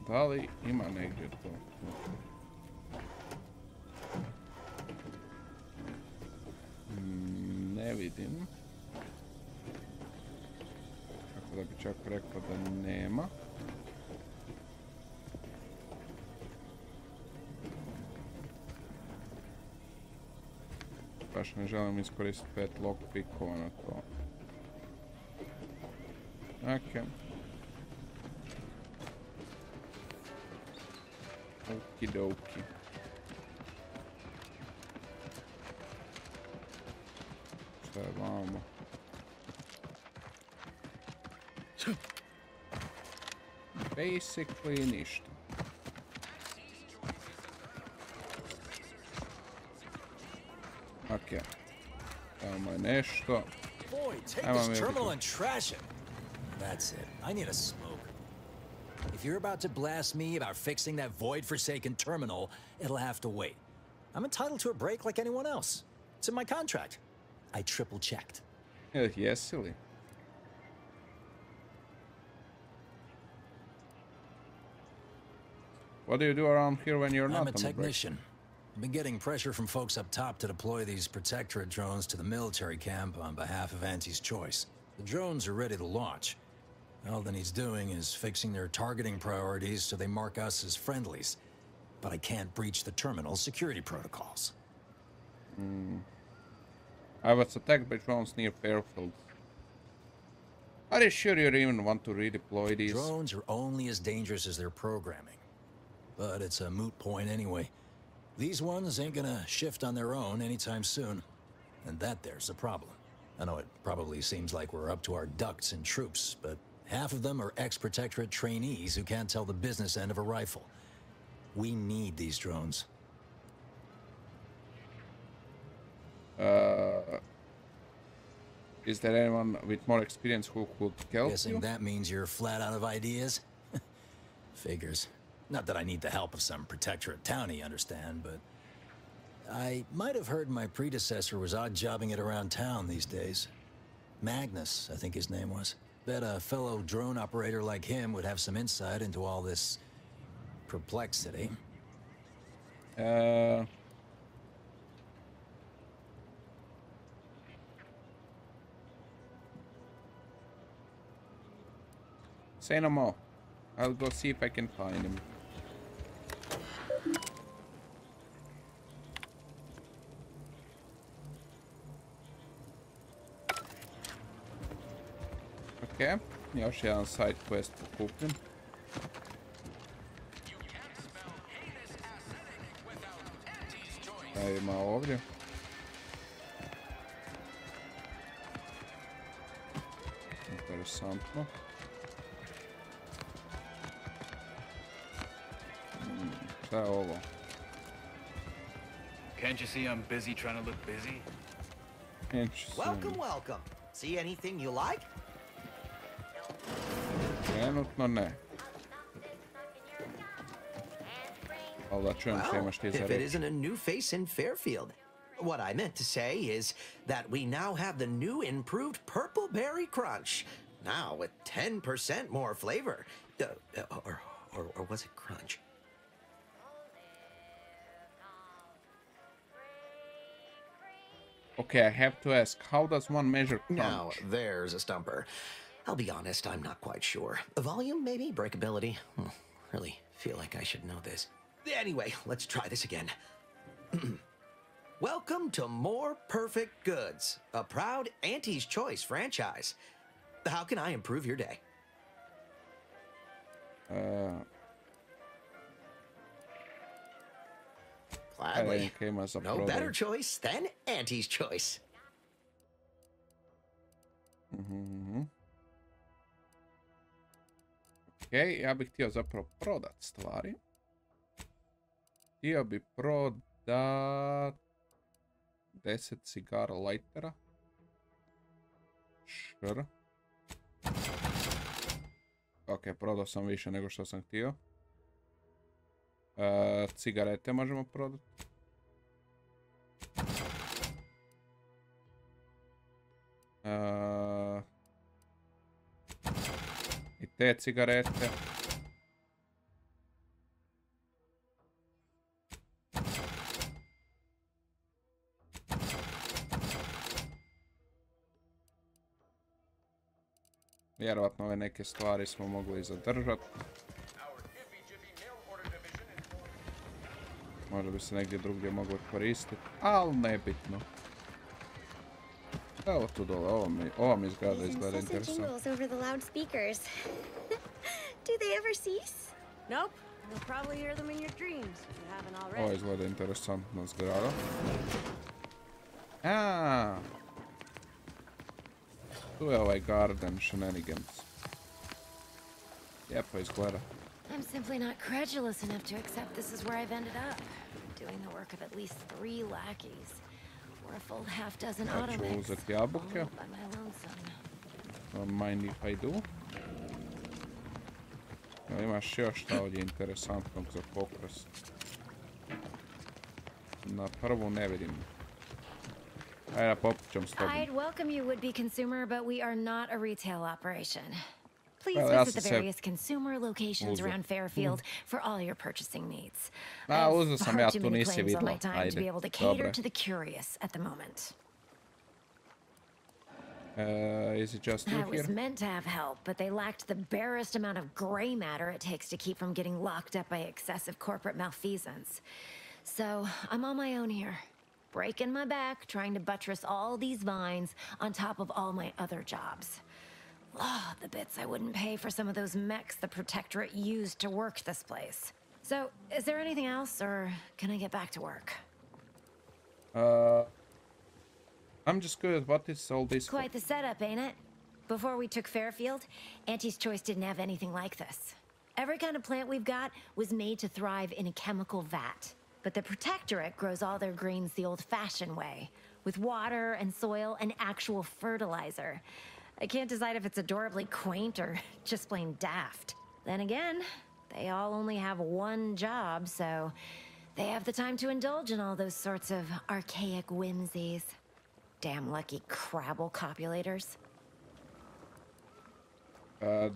Da li ima negdje to? Ne vidim. Tako da bi čak rekao da nema. Baš ne želim iskoristiti 5 lockpickova na to. Ok. Okidoki. Šta je vamo? Basically ništa. Ok. Tamo je nešto. Boy, take this terminal and trash it. That's it. I need a smoke. If you're about to blast me about fixing that void-forsaken terminal, it'll have to wait. I'm entitled to a break like anyone else. It's in my contract. I triple-checked. Yes, silly. What do you do around here when you're not on the break? I'm a technician. I've been getting pressure from folks up top to deploy these protectorate drones to the military camp on behalf of Auntie's Choice. The drones are ready to launch. All that he's doing is fixing their targeting priorities so they mark us as friendlies. But I can't breach the terminal's security protocols. I was attacked by drones near Fairfield. Are you sure you even want to redeploy these? Drones are only as dangerous as their programming. But it's a moot point anyway. These ones ain't gonna shift on their own anytime soon. And that there's a problem. I know it probably seems like we're up to our ducks in troops, but half of them are ex-protectorate trainees who can't tell the business end of a rifle. We need these drones. Is there anyone with more experience who could help Guessing you? that means you're flat out of ideas? Figures. Not that I need the help of some protectorate townie, understand, but I might have heard my predecessor was odd-jobbing it around town these days. Magnus, I think his name was. Bet a fellow drone operator like him would have some insight into all this perplexity. Say no more. I'll go see if I can find him. Okay, još jedan side quest pokupljen. Šta ima ovdje? Interesantno. Šta je ovo? Can't you see I'm busy trying to look busy? Welcome, welcome. See anything you like? Trenutno ne. Ali da čujem što imaš ti za If it reći. isn't a new face in Fairfield. What I meant to say is that we now have the new improved Purple Berry Crunch. Now with 10% more flavor. Or was it crunch? Okay, I have to ask, how does one measure crunch? Now, there's a stumper. I'll be honest, I'm not quite sure. Volume, maybe? Breakability? Really feel like I should know this. Anyway, let's try this again. Welcome to More Perfect Goods, a proud Auntie's Choice franchise. How can I improve your day? Gladly. No better choice than Auntie's choice. Ok, ja bih htio zapravo prodat stvari. Htio bi prodat 10 cigara lightera. Sure. Ok, prodao sam više nego što sam htio. Cigarete možemo prodati. I te cigarete. Vjerovatno ove neke stvari smo mogli zadržati. Možda bi se negdje drugdje moglo koristiti, ali nebitno. Evo tu dole, ovo mi izgleda interesantno. Ovo izgleda interesantna zgrada. Tu je ovaj garden shenanigans. Lijepo izgleda. I'm simply not credulous enough to accept this is where I've ended up. Doing the work of at least 3 lackeys. Or a full half dozen automechs. Ja ću uzeti jabuke. Don't mind if I do. Imaš još šta ovdje interesantnog za pokras? Na prvu ne vidim. Ajde, popućam s tobom. I'd welcome you, would-be consumer, but we are not a retail operation. Please visit the various consumer locations around Fairfield for all your purchasing needs. Uzeo sam ja, tu nisi vidjela. To be able to cater to the curious at the moment. Is it just you I here? was meant to have help, but they lacked the barest amount of gray matter it takes to keep from getting locked up by excessive corporate malfeasance. So I'm on my own here, breaking my back, trying to buttress all these vines on top of all my other jobs. Oh, the bits I wouldn't pay for some of those mechs the Protectorate used to work this place. So, is there anything else, or can I get back to work? I'm just curious, what is all this? Quite the setup, ain't it? Before we took Fairfield, Auntie's Choice didn't have anything like this. Every kind of plant we've got was made to thrive in a chemical vat. But the Protectorate grows all their greens the old-fashioned way, with water and soil and actual fertilizer. I can't decide if it's adorably quaint or just plain daft. Then again, they all only have one job, so they have the time to indulge in all those sorts of archaic whimsies. Damn lucky Crabble copulators.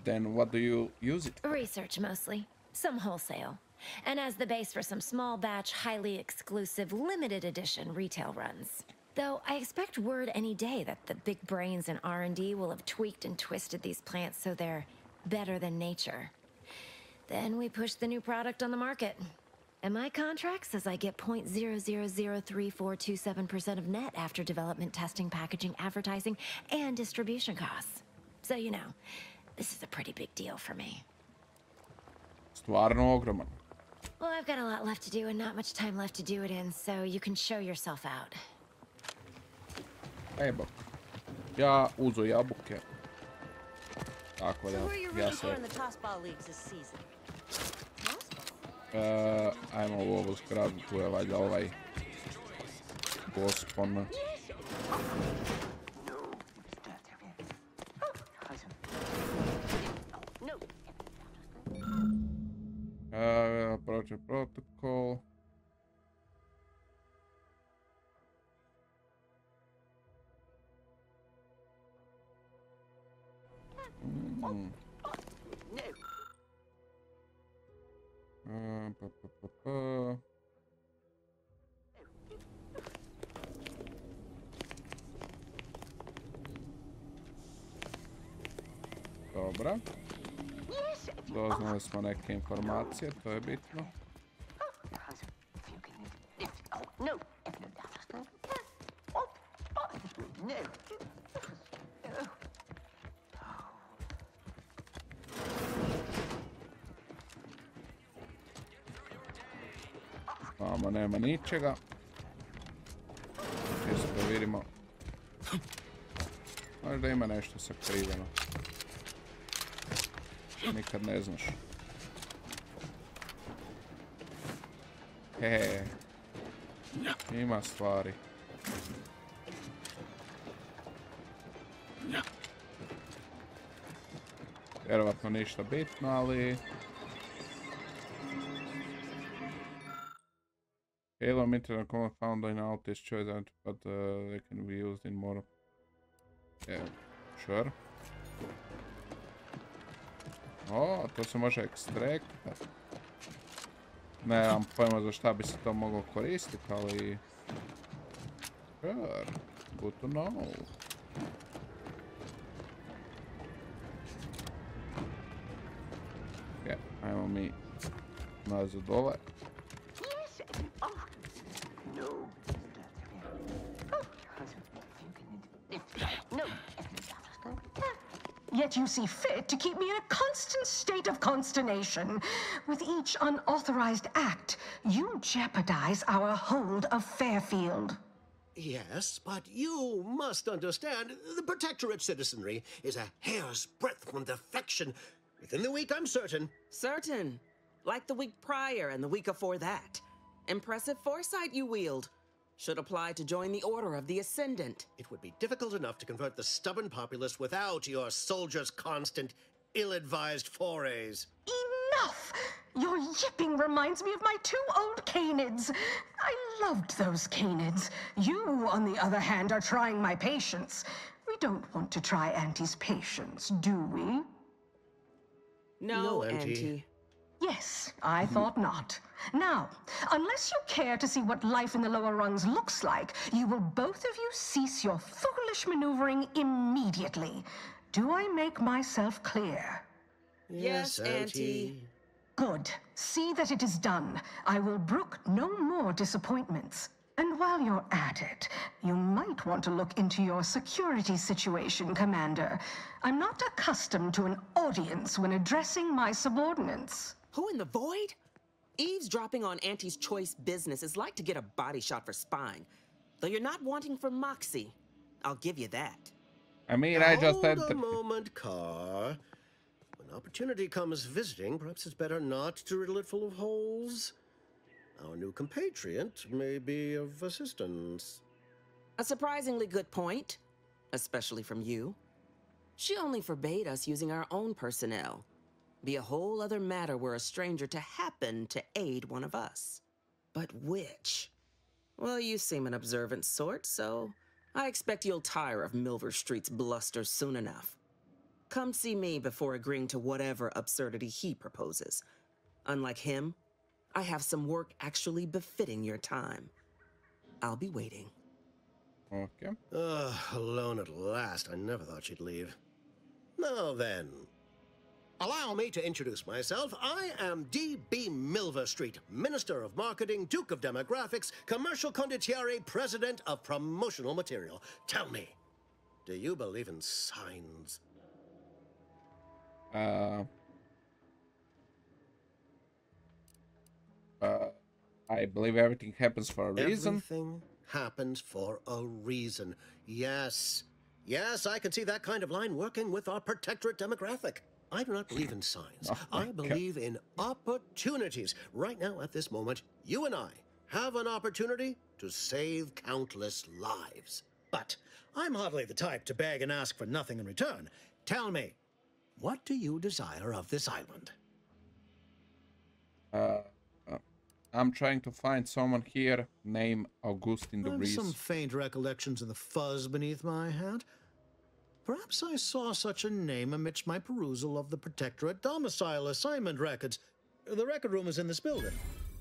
Then what do you use it for? Research mostly. Some wholesale. And as the base for some small batch, highly exclusive, limited edition retail runs. Though I expect word any day that the big brains in R&D will have tweaked and twisted these plants so they're better than nature. Then we push the new product on the market. And my contract says I get 0.0003427% of net after development, testing, packaging, advertising, and distribution costs. So, you know, this is a pretty big deal for me. Stvarno ogroman. Well, I've got a lot left to do and not much time left to do it in, so you can show yourself out. Evo, ja uzu jabuke. Tako da, ja se... Ajmo u ovu zgradu, tu je valjda ovaj gospon. Project Protocol. Dobra. Doznali smo neke informacije, to je bitno. Ovamo nema ničega. Isto vidimo. Možda ima nešto sakriveno. Nikad ne znaš. Ima stvari. Vjerovatno ništa bitno, ali... Halo internet command found in out is choice, but they can be used in more. Yeah, sure. O, to se može ekstraktat. Nemam pojma za šta bi se to moglo koristiti, ali... Sure, good to know. Ja, ajmo mi nazad dole. Yet you see fit to keep me in a constant state of consternation. With each unauthorized act, you jeopardize our hold of Fairfield. Yes, but you must understand, the Protectorate citizenry is a hair's breadth from defection. Within the week, I'm certain. Certain? Like the week prior and the week before that. Impressive foresight you wield. Should apply to join the Order of the Ascendant. It would be difficult enough to convert the stubborn populace without your soldiers' constant, ill-advised forays. Enough! Your yipping reminds me of my 2 old canids. I loved those canids. You, on the other hand, are trying my patience. We don't want to try Auntie's patience, do we? No, Auntie. Yes, I thought not. Now, unless you care to see what life in the lower rungs looks like, you will both of you cease your foolish maneuvering immediately. Do I make myself clear? Yes, Auntie. Good. See that it is done. I will brook no more disappointments. And while you're at it, you might want to look into your security situation, Commander. I'm not accustomed to an audience when addressing my subordinates. Who in the void? Eavesdropping on Auntie's choice business is like to get a body shot for spine. Though you're not wanting for moxie. I'll give you that. I mean, I just had Hold a moment, Car. When opportunity comes visiting, perhaps it's better not to riddle it full of holes. Our new compatriot may be of assistance. A surprisingly good point, especially from you. She only forbade us using our own personnel. Be a whole other matter were a stranger to happen to aid one of us. But which? Well, you seem an observant sort, so I expect you'll tire of Milver Street's bluster soon enough. Come see me before agreeing to whatever absurdity he proposes. Unlike him, I have some work actually befitting your time. I'll be waiting. Okay. Alone at last. I never thought she'd leave. Now then, allow me to introduce myself. I am D.B. Milver Street, Minister of Marketing, Duke of Demographics, Commercial Condottiere, President of Promotional Material. Tell me, do you believe in signs? I believe everything happens for a reason. Everything happens for a reason. Yes. Yes, I can see that kind of line working with our Protectorate demographic. I do not believe in signs. I believe in opportunities. Right now, at this moment, you and I have an opportunity to save countless lives. But I'm hardly the type to beg and ask for nothing in return. Tell me, what do you desire of this island? I'm trying to find someone here named Augustine de Vries. Some faint recollections of the fuzz beneath my hat. Perhaps I saw such a name amidst my perusal of the Protectorate domicile assignment records. The record room is in this building.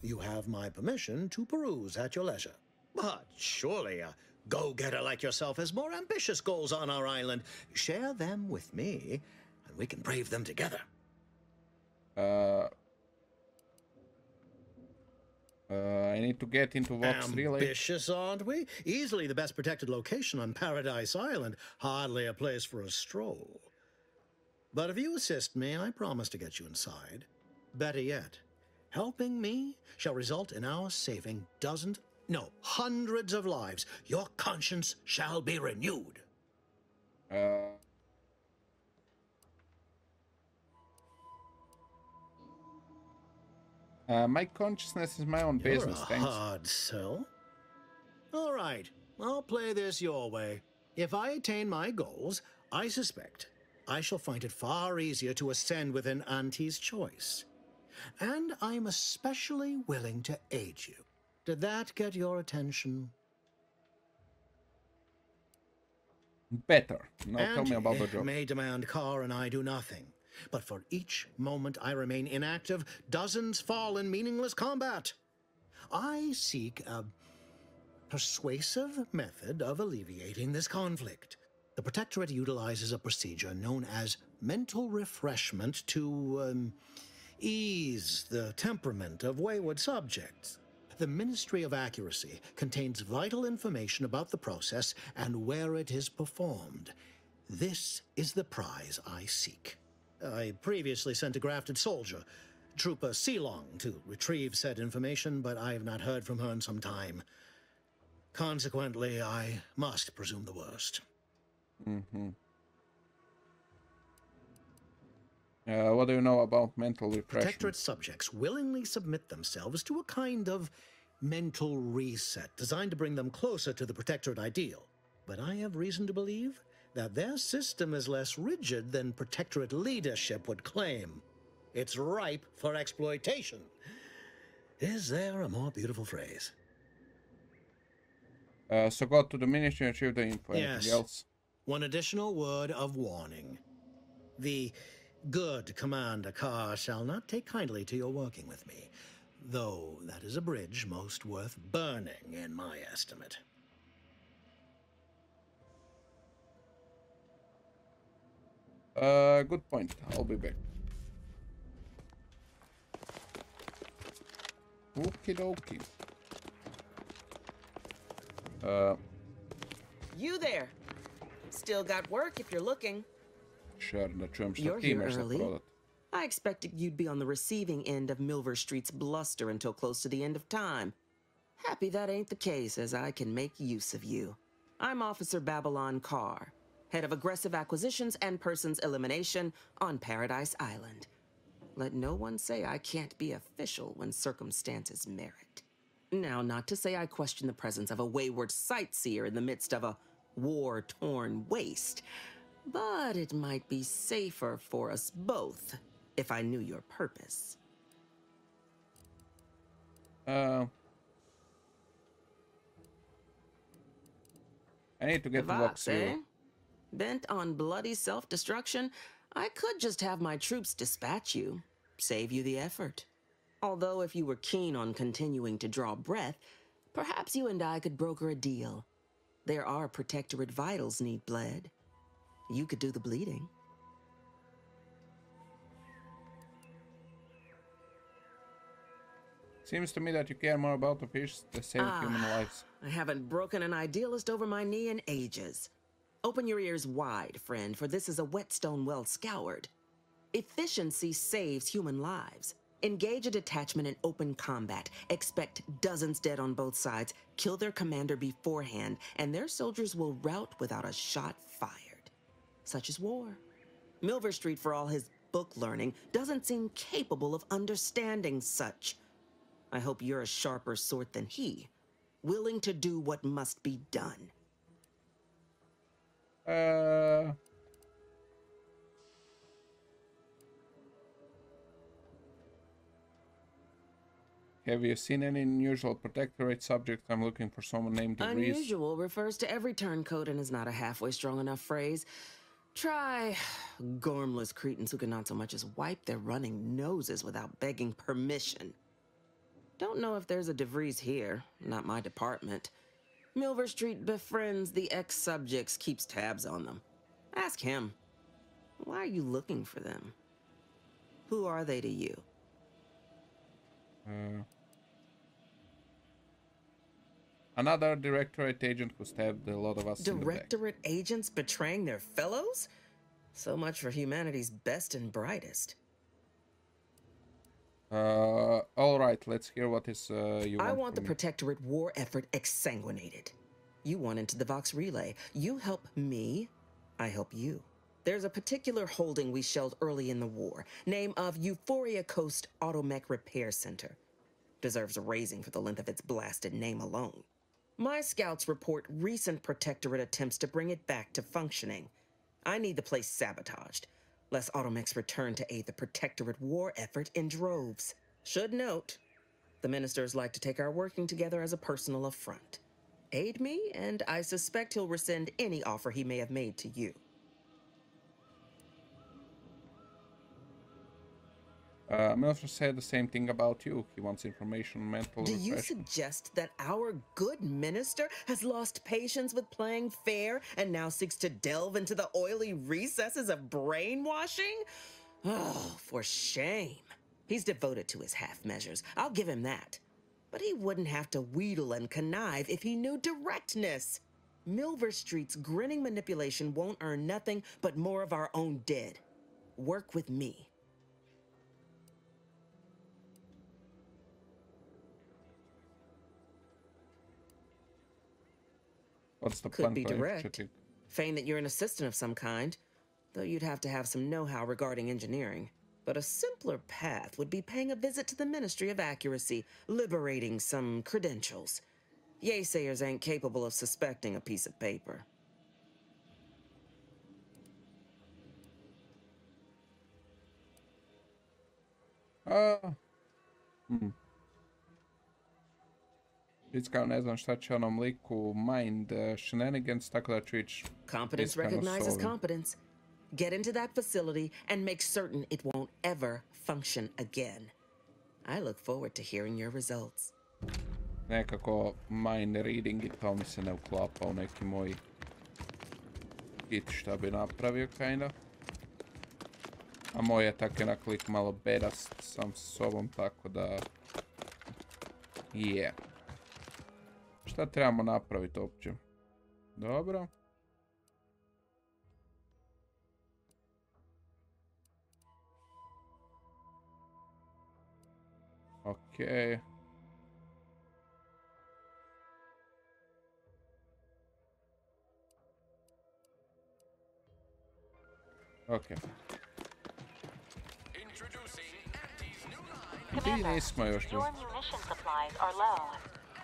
You have my permission to peruse at your leisure. But surely a go-getter like yourself has more ambitious goals on our island. Share them with me, and we can brave them together. I need to get into Vox Relay. Ambitious, aren't we? Easily the best protected location on Paradise Island. Hardly a place for a stroll. But if you assist me, I promise to get you inside. Better yet, Helping me shall result in our saving dozens, no, hundreds of lives. Your conscience shall be renewed. My consciousness is my own business, You're a thanks. hard sell. All right, I'll play this your way. If I attain my goals, I suspect I shall find it far easier to ascend within Auntie's choice. And I'm especially willing to aid you. Did that get your attention? Better. Now tell me about the job. May demand Carr and I do nothing. But for each moment I remain inactive, dozens fall in meaningless combat. I seek a persuasive method of alleviating this conflict. The Protectorate utilizes a procedure known as mental refreshment to ease the temperament of wayward subjects. The Ministry of Accuracy contains vital information about the process and where it is performed. This is the prize I seek. I previously sent a grafted soldier, Trooper Sealong, to retrieve said information, but I have not heard from her in some time. Consequently, I must presume the worst. Mm-hmm. What do you know about mental refreshment? Protectorate subjects willingly submit themselves to a kind of mental reset designed to bring them closer to the Protectorate ideal. But I have reason to believe that their system is less rigid than Protectorate leadership would claim. It's ripe for exploitation. Is there a more beautiful phrase? So go to the ministry and achieve the info. Anything else? One additional word of warning. The good Commander Carr shall not take kindly to your working with me, though that is a bridge most worth burning in my estimate. Good point. I'll be back. Okie dokie. You there. Still got work if you're looking. Sure, da čujem što You're ti here imaš za early. prodat. I expected you'd be on the receiving end of Milver Street's bluster until close to the end of time. Happy that ain't the case, as I can make use of you. I'm Officer Babylon Carr, head of aggressive acquisitions and persons elimination on Paradise Island. Let no one say I can't be official when circumstances merit. Now, not to say I question the presence of a wayward sightseer in the midst of a war-torn waste, but it might be safer for us both if I knew your purpose. I need to get to Vox, Vox. Bent on bloody self-destruction, I could just have my troops dispatch you, save you the effort. Although if you were keen on continuing to draw breath, perhaps you and I could broker a deal. There are Protectorate vitals need bled. You could do the bleeding. Seems to me that you care more about the fish than saving human lives. I haven't broken an idealist over my knee in ages. Open your ears wide, friend, for this is a whetstone well scoured. Efficiency saves human lives. Engage a detachment in open combat. Expect dozens dead on both sides. Kill their commander beforehand, and their soldiers will rout without a shot fired. Such is war. Milver Street, for all his book learning, doesn't seem capable of understanding such. I hope you're a sharper sort than he, willing to do what must be done. Have you seen any unusual Protectorate subject? I'm looking for someone named Reese. Unusual refers to every turncoat and is not a halfway strong enough phrase. Try gormless cretins who can not so much as wipe their running noses without begging permission. Don't know if there's a DeVries here, not my department. Milver Street befriends the ex-subjects, keeps tabs on them. Ask him. Why are you looking for them? Who are they to you? Another Directorate agent who stabbed a lot of us in the back. Directorate agents betraying their fellows? So much for humanity's best and brightest. All right, let's hear what is you want. I want the Protectorate war effort exsanguinated. You want into the Vox Relay. You help me, I help you. There's a particular holding we shelled early in the war, name of Euphoria Coast Automech Repair Center. Deserves a raising for the length of its blasted name alone. My scouts report recent Protectorate attempts to bring it back to functioning. I need the place sabotaged, lest Automechs return to aid the Protectorate war effort in droves. Should note, the ministers like to take our working together as a personal affront. Aid me, and I suspect he'll rescind any offer he may have made to you. Milford said the same thing about you. He wants information on mental Do repression. you suggest that our good minister has lost patience with playing fair and now seeks to delve into the oily recesses of brainwashing? Oh, for shame. He's devoted to his half measures. I'll give him that. But he wouldn't have to wheedle and connive if he knew directness. Milver Street's grinning manipulation won't earn nothing but more of our own dead. Work with me. What's the Could be direct. Feign that you're an assistant of some kind, though you'd have to have some know-how regarding engineering. But a simpler path would be paying a visit to the Ministry of Accuracy, liberating some credentials. Yaysayers ain't capable of suspecting a piece of paper. Kao ne znam šta će onom liku mind shenanigans, tako da ću ići Competence recognizes competence. Get into that facility and make certain it won't ever function again. I look forward to hearing your results. Nekako mind reading i to mi se ne uklapa u neki moj kit šta bi napravio, kinda. A moj je tak jednak lik malo bedast sam s sobom, tako da... Yeah. Šta trebamo napraviti uopće? Dobro. Okej. Okej. Commander, your munition supplies are low.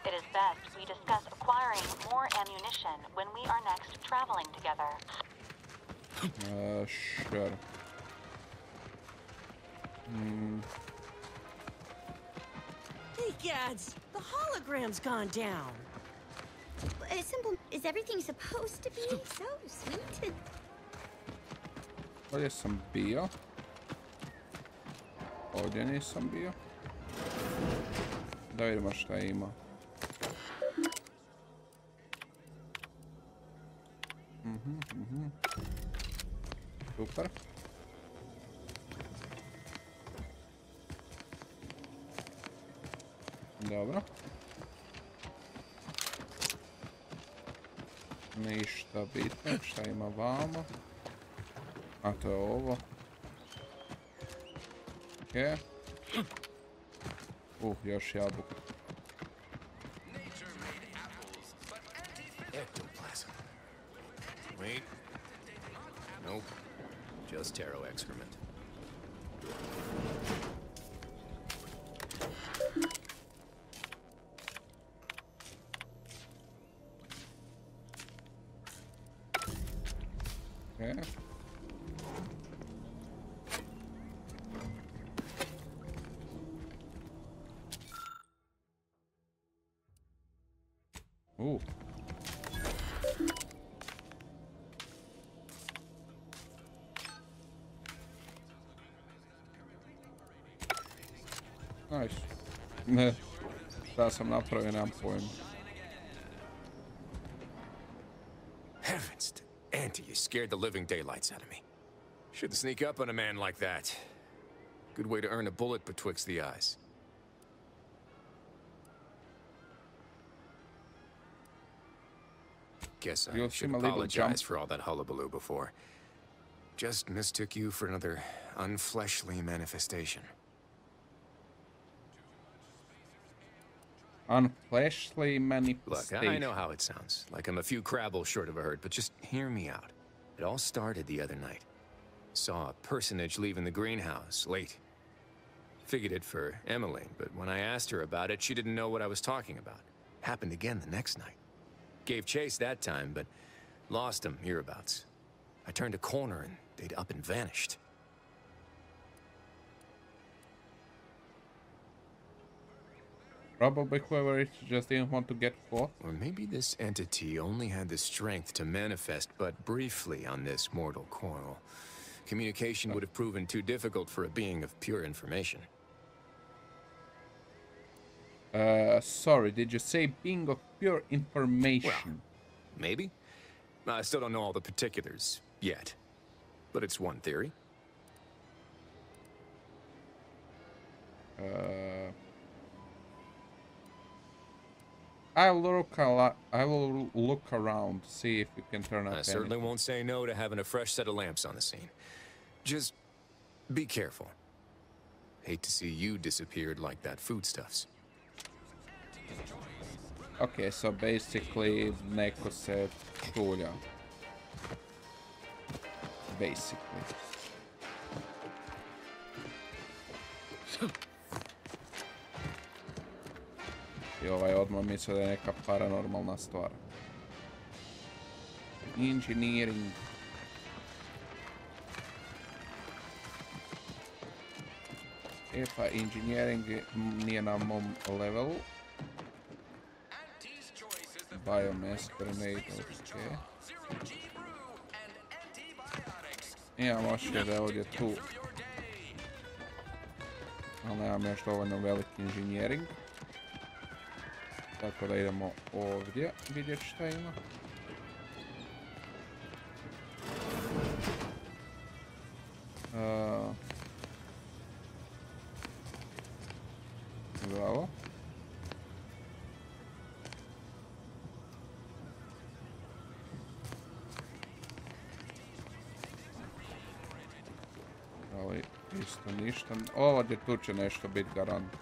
It is best we discuss acquiring more ammunition when we are next traveling together. Sure. Hey, Gads, the hologram's gone down. Is everything supposed to be so sweet? Ovdje sam bio. Ovdje nisam bio. Da vidimo šta ima. Super. Dobro. Ništa bitno, šta ima vamo? A to je ovo. Okej. Još jabuka. Ectoplasm. Wait. Nope. Just taro excrement. Okay. Ooh. Nice. Ne. Da sam napravio, nemam pojma. Heavens, Auntie, you scared the living daylights out of me. Shouldn't sneak up on a man like that. Good way to earn a bullet betwixt the eyes. Guess I should apologize for all that hullabaloo before. Just mistook you for another unfleshly manifestation. Unfleshly manifestation. Look, I know how it sounds, like I'm a few crabbles short of a hurt, but just hear me out. It all started the other night. Saw a personage leaving the greenhouse, late. Figured it for Emily, but when I asked her about it, she didn't know what I was talking about. Happened again the next night. Gave chase that time, but lost him hereabouts. I turned a corner and they'd up and vanished. Probably whoever it just didn't want to get caught. Or maybe this entity only had the strength to manifest but briefly on this mortal coil. Communication would have proven too difficult for a being of pure information. Sorry, did you say being of pure information? Well, maybe. I still don't know all the particulars yet, but it's one theory. I will look around, see if you can turn up. I certainly won't say no to having a fresh set of lamps on the scene. Just be careful. Hate to see you disappeared like that foodstuffs. Okay, so basically neko se šulja. Basically. I ovaj odmah misle da je neka paranormalna stvar. Engineering. E pa engineering nije na mom levelu. Biomass grenade, ok. Imam ošće da je ovdje tu. Ali nemam još dovoljno veliki engineering. Tako da idemo ovdje vidjeti šta ima. Bravo. Ali isto ništa. Ovdje tu će nešto biti garant.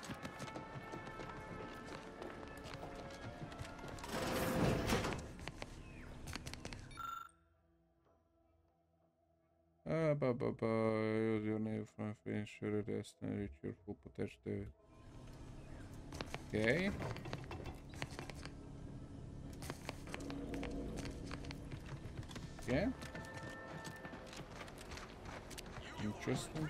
Use your name from ensure the and reach your full potential. Okay. Yeah. Interesting.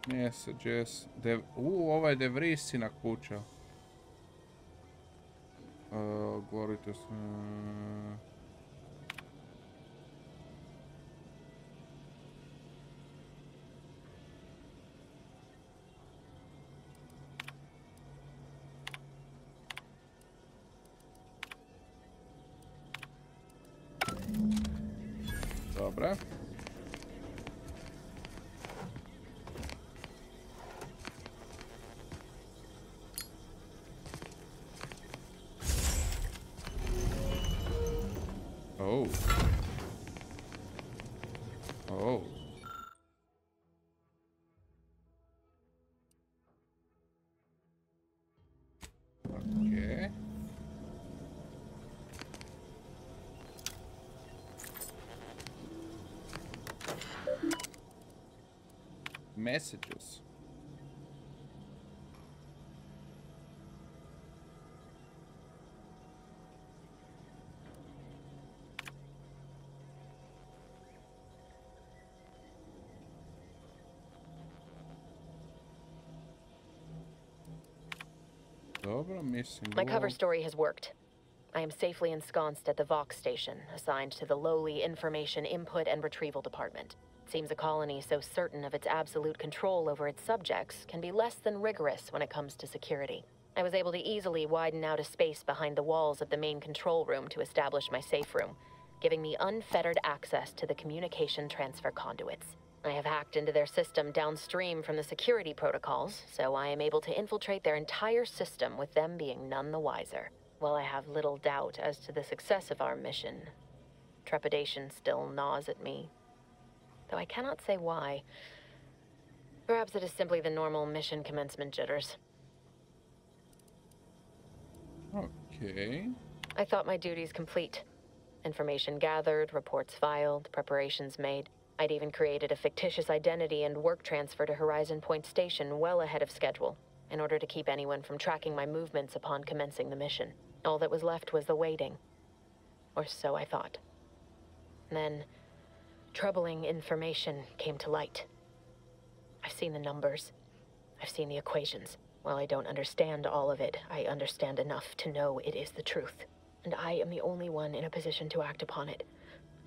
Messages. Ovo je devrisina kuća. Govorite se... Dobra. Oh. Oh. Okay. Messages. My cover story has worked. I am safely ensconced at the Vox station, assigned to the lowly Information Input and Retrieval Department. It seems a colony so certain of its absolute control over its subjects can be less than rigorous when it comes to security. I was able to easily widen out a space behind the walls of the main control room to establish my safe room, giving me unfettered access to the communication transfer conduits. I have hacked into their system downstream from the security protocols, so I am able to infiltrate their entire system with them being none the wiser. While I have little doubt as to the success of our mission, trepidation still gnaws at me. though I cannot say why. Perhaps it is simply the normal mission commencement jitters. Okay. I thought my duties complete. Information gathered, reports filed, preparations made. I'd even created a fictitious identity and work transfer to Horizon Point Station well ahead of schedule, in order to keep anyone from tracking my movements upon commencing the mission. All that was left was the waiting. Or so I thought. Then, troubling information came to light. I've seen the numbers. I've seen the equations. While I don't understand all of it, I understand enough to know it is the truth. And I am the only one in a position to act upon it,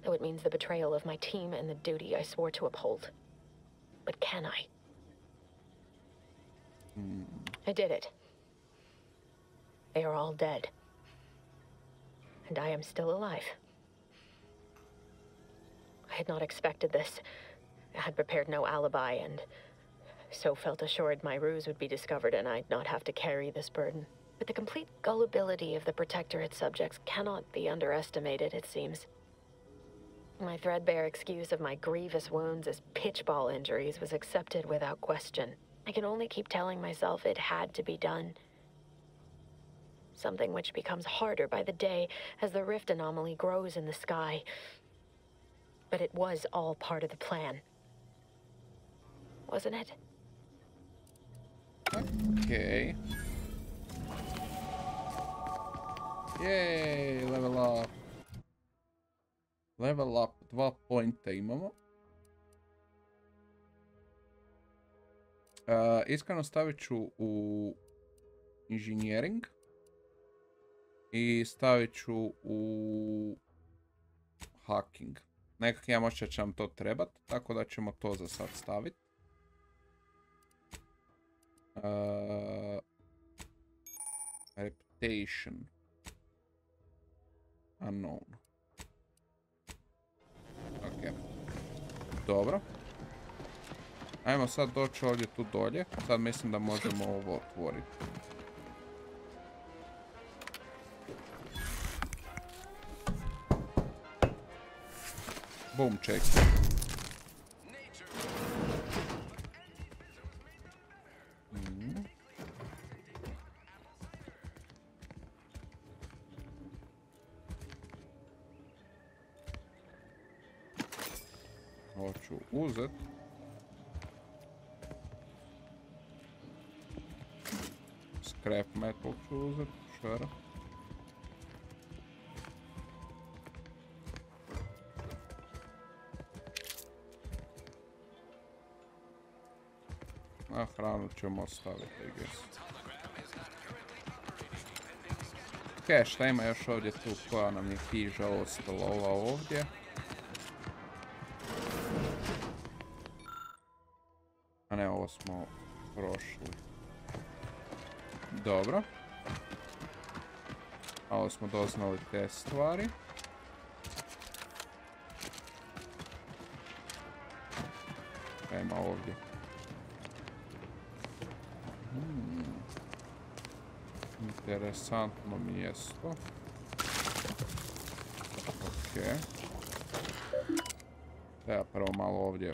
though it means the betrayal of my team and the duty I swore to uphold. But can I? I did it. They are all dead. And I am still alive. I had not expected this. I had prepared no alibi, and so felt assured my ruse would be discovered and I'd not have to carry this burden. But the complete gullibility of the Protectorate subjects cannot be underestimated, it seems. My threadbare excuse of my grievous wounds as pitchball injuries was accepted without question. I can only keep telling myself it had to be done. Something which becomes harder by the day as the rift anomaly grows in the sky. But it was all part of the plan. Wasn't it? Okay. Yay, level up. Level up, 2 pointa imamo. Iskreno stavit ću u engineering i stavit ću u hacking. Nekak ja možda će nam to trebat, tako da ćemo to za sad staviti. Reputation unknown. Ok. Dobro. Ajmo sad doći ovdje tu dolje. Sad mislim da možemo ovo otvoriti. Boom, check. Hoću uzet. Scrap metal ću uzet, sure. A hranu ćemo ostaviti, I guess. Ok, šta ima još ovdje tu? Koja nam je hiža ostala? Ova ovdje. A ne, ovo smo prošli. Dobro. A ovo smo doznali te stvari. Kaj ima ovdje? Interesantno mjesto. Ok. Ja prvo malo ovdje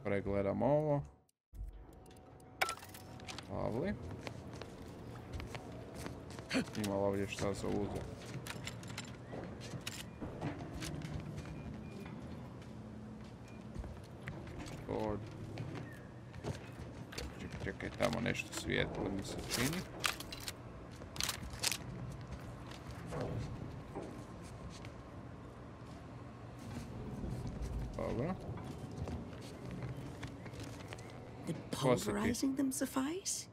pregledam ovo. Lovely. Ima ovdje šta za uzet. Čekaj, tamo nešto svijetlo mi se čini. Dobro. Did pulverizing them suffice?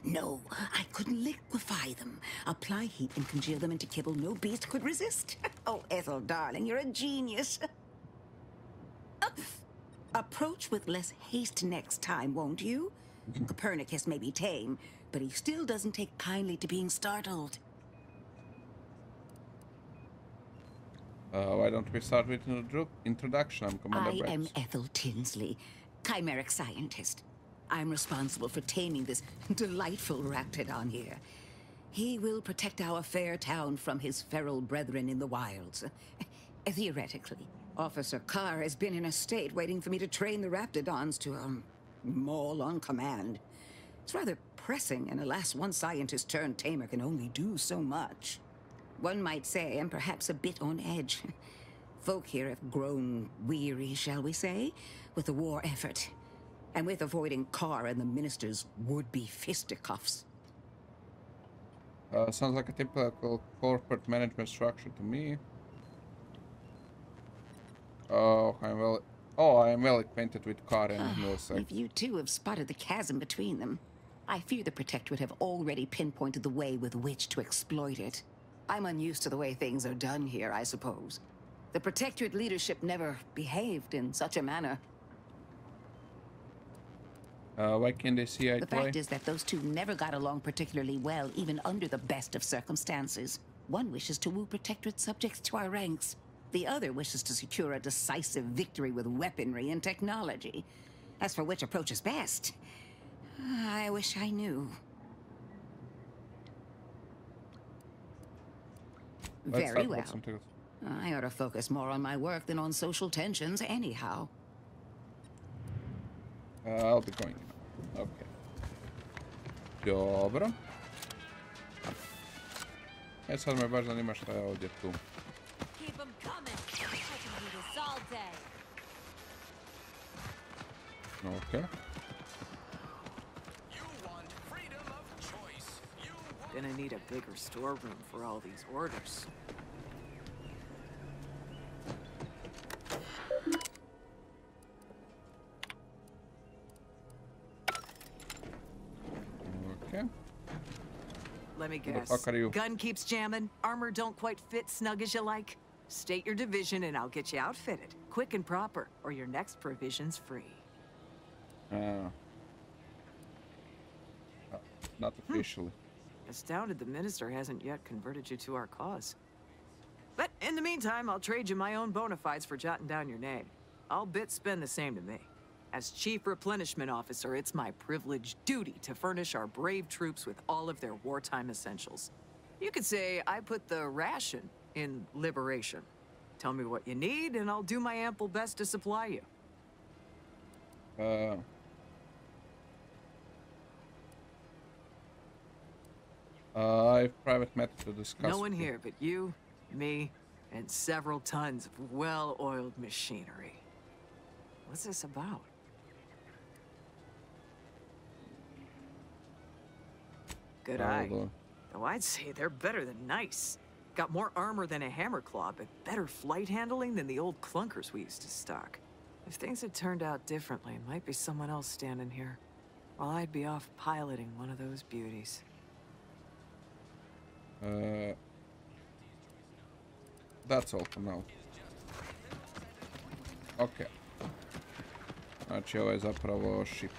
No, I couldn't liquefy them. Apply heat and congeal them into kibble no beast could resist. Oh, Ethel, darling, you're a genius. Approach with less haste next time, won't you? Copernicus may be tame, but he still doesn't take kindly to being startled. Why don't we start with an introduction? I'm Commander Brex. I am Ethel Tinsley, chimeric scientist. I'm responsible for taming this delightful raptidon here. He will protect our fair town from his feral brethren in the wilds. Theoretically. Officer Carr has been in a state waiting for me to train the Raptidons to, maul on command. It's rather pressing, and alas, one scientist turned tamer can only do so much. One might say I'm perhaps a bit on edge. Folk here have grown weary, shall we say, with the war effort, and with avoiding Carr and the minister's would-be fisticuffs. Sounds like a typical corporate management structure to me. I am well acquainted with Carr and Millsec. If you two have spotted the chasm between them, I fear the Protectorate have already pinpointed the way with which to exploit it. I'm unused to the way things are done here, I suppose. The Protectorate leadership never behaved in such a manner. Why can't they see eye to eye? The fact is that those two never got along particularly well, even under the best of circumstances. One wishes to woo Protectorate subjects to our ranks. The other wishes to secure a decisive victory with weaponry and technology. As for which approach is best, I wish I knew. Very well. I ought to focus more on my work than on social tensions anyhow. I'll be going. Okay. Dobro. Sad me baš zanima šta je ovdje tu. Okay. Gonna need a bigger storeroom for all these orders. Okay. Let me guess. What the fuck are you? Gun keeps jamming, armor don't quite fit snug as you like. State your division and I'll get you outfitted, quick and proper, or your next provision's free. Not officially. Astounded the minister hasn't yet converted you to our cause. But in the meantime, I'll trade you my own bona fides for jotting down your name. I'll spend the same to me. As Chief Replenishment Officer, it's my privileged duty to furnish our brave troops with all of their wartime essentials. You could say I put the ration in liberation. Tell me what you need, and I'll do my ample best to supply you. I have private matter to discuss. No one here but you, me, and several tons of well-oiled machinery. What's this about? Good eye. Though I'd say they're better than nice. Got more armor than a hammerclaw, but better flight handling than the old clunkers we used to stock. If things had turned out differently, it might be someone else standing here, while I'd be off piloting one of those beauties. That's all for now. Okay. Znači ovo je zapravo ship.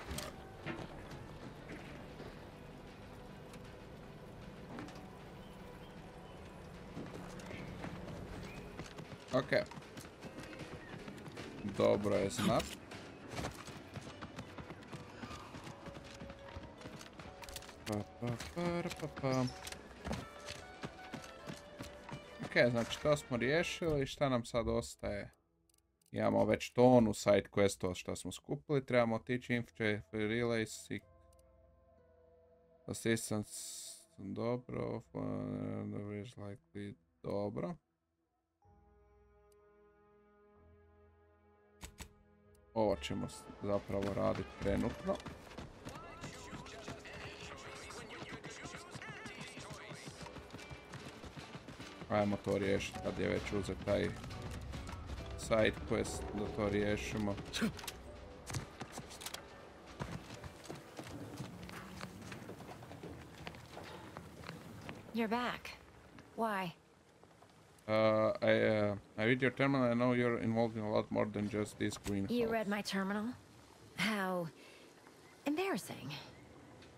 Okay. Dobro je znat. Ok, znači to smo riješili. Šta nam sad ostaje? Imamo već tonu side questova što smo skupili. Trebamo otići info relay assistance. Dobro. Dobro. Ovo ćemo zapravo raditi trenutno. Ajmo to riješiti kad je već uzet taj side quest, da to riješimo. You're back. Why? I read your terminal. I know you're involved in a lot more than just this greenhouse. You read my terminal? How embarrassing.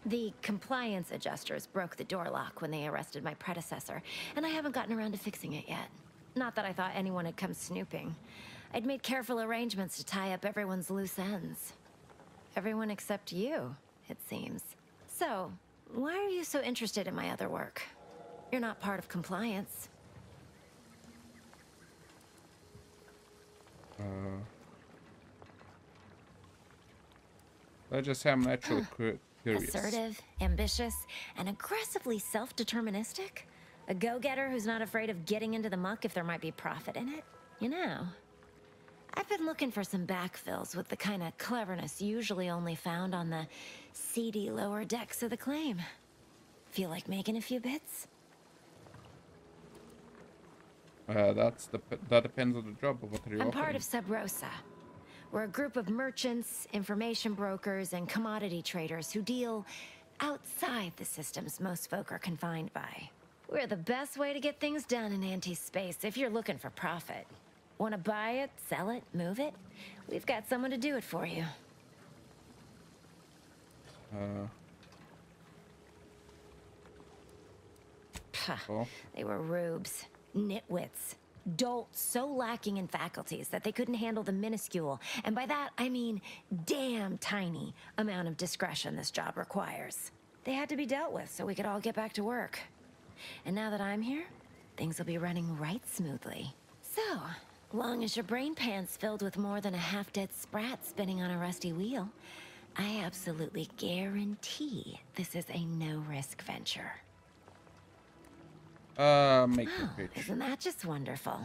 The compliance adjusters broke the door lock when they arrested my predecessor, and I haven't gotten around to fixing it yet. Not that I thought anyone had come snooping. I'd made careful arrangements to tie up everyone's loose ends. Everyone except you, it seems. So, why are you so interested in my other work? You're not part of compliance. I just am naturally curious. Assertive, ambitious, and aggressively self-deterministic? A go-getter who's not afraid of getting into the muck if there might be profit in it? You know, I've been looking for some backfills with the kind of cleverness usually only found on the seedy lower decks of the claim. Feel like making a few bits? That depends on the job. What are you I'm offering? part of Sub Rosa. We're a group of merchants, information brokers, and commodity traders who deal outside the systems most folk are confined by. We're the best way to get things done in anti-space if you're looking for profit. Want to buy it, sell it, move it? We've got someone to do it for you. They were rubes, nitwits, dolts so lacking in faculties that they couldn't handle the minuscule, and by that I mean damn tiny, amount of discretion this job requires. They had to be dealt with so we could all get back to work. And now that I'm here, things will be running right smoothly. So, long as your brain pan's filled with more than a half-dead sprat spinning on a rusty wheel, I absolutely guarantee this is a no-risk venture. Isn't that just wonderful?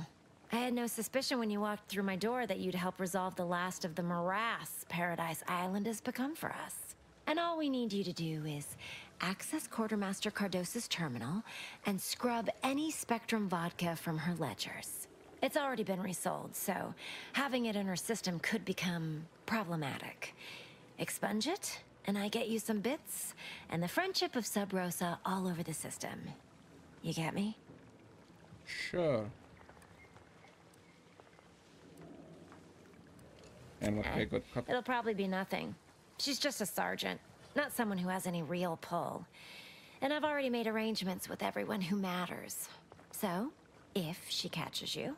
I had no suspicion when you walked through my door that you'd help resolve the last of the morass Paradise Island has become for us. And all we need you to do is access Quartermaster Cardosa's terminal and scrub any Spectrum vodka from her ledgers. It's already been resold, so having it in her system could become problematic. Expunge it, and I get you some bits, and the friendship of Sub Rosa all over the system. You get me? Sure. And what I got cut? It'll probably be nothing. She's just a sergeant, not someone who has any real pull. And I've already made arrangements with everyone who matters. So, if she catches you,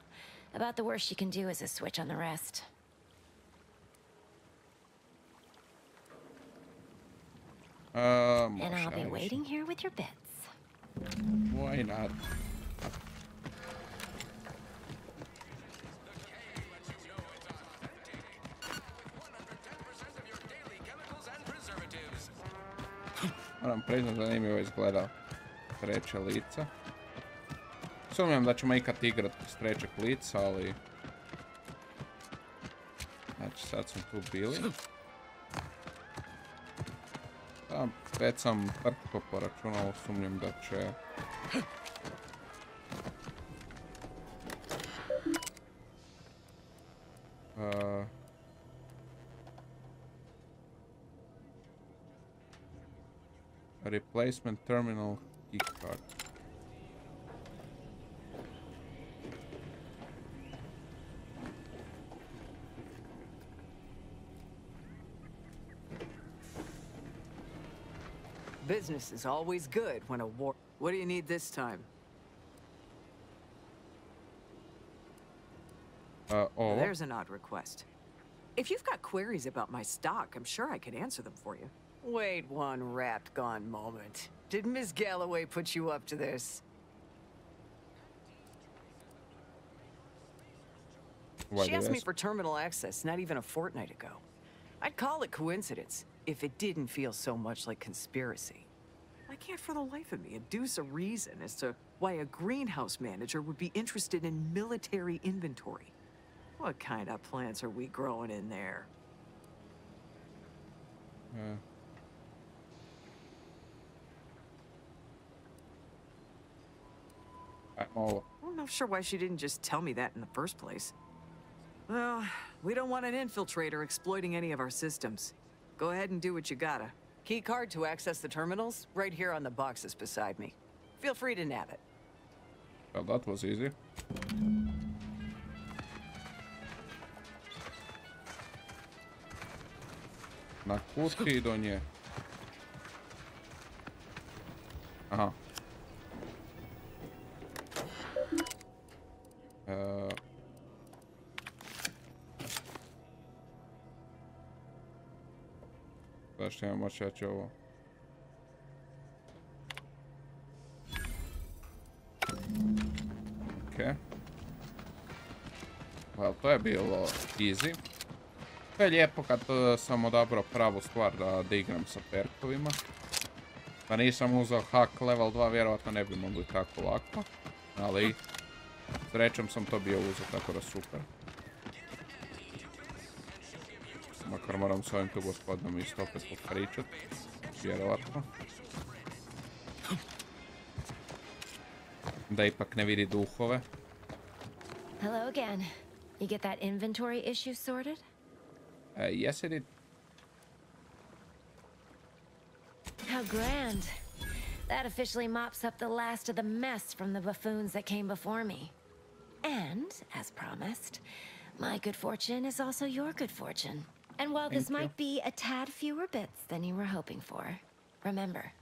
about the worst she can do is a switch on the rest. And I'll be waiting here with your bits. Why not? Moram priznat, zanimljivo izgleda treće lice. Sumnjam da ćemo ikad igrat s trećeg lica, ali... Znači, sad smo tu bili. Već sam prko poračunao, sumnjam da će... Replacement terminal key card. Business is always good when a war... What do you need this time? There's an odd request. If you've got queries about my stock, I'm sure I could answer them for you. Wait one rapt gone moment. Did Miss Galloway put you up to this? She asked me for terminal access not even a fortnight ago. I'd call it coincidence if it didn't feel so much like conspiracy. I can't for the life of me adduce a reason as to why a greenhouse manager would be interested in military inventory. What kind of plants are we growing in there? I'm not sure why she didn't just tell me that in the first place. Well, we don't want an infiltrator exploiting any of our systems. Go ahead and do what you gotta. Key card to access the terminals, right here on the boxes beside me. Feel free to nab it. Well, that was easy. Na kutki do nje. Aha. Zašto imam moći jače ovo? Ok. Well, to je bilo easy. To je lijepo kad sam odabrao pravu stvar da igram sa perkovima. Pa nisam uzeo hack level 2, vjerovatno ne bi mogli tako lako. Ali srećom sam to bio uzeo, tako da super. Makar moram s ovim tu gospodinom isto opet popričat. Vjerovatno. Da ipak ne vidi duhove. Hello again. You get that inventory issue sorted? Yes, I did. How grand. That officially mops up the last of the mess from the buffoons that came before me. And, as promised, my good fortune is also your good fortune. And while this might be a tad fewer bits than you were hoping for, remember,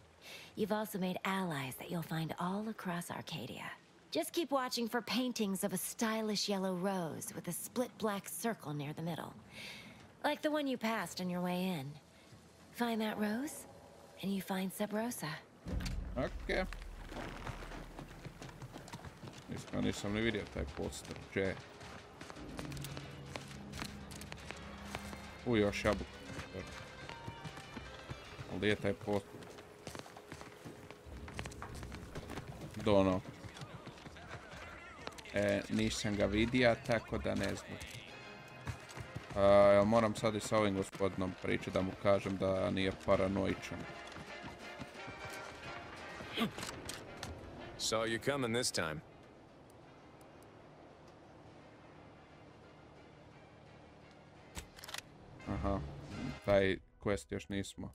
you've also made allies that you'll find all across Arcadia. Just keep watching for paintings of a stylish yellow rose with a split black circle near the middle. Like the one you passed on your way in. Find that rose, and you find Sub Rosa. Okay. Nisam ni vidio taj poster. Če? Još jabuka. Gdje je taj poster? Dono. Nisam ga vidio, tako da ne znam. Moram sad i sa ovim gospodinom pričati da mu kažem da nije paranoičan. Saw you coming this time. Aha, taj quest još nismo.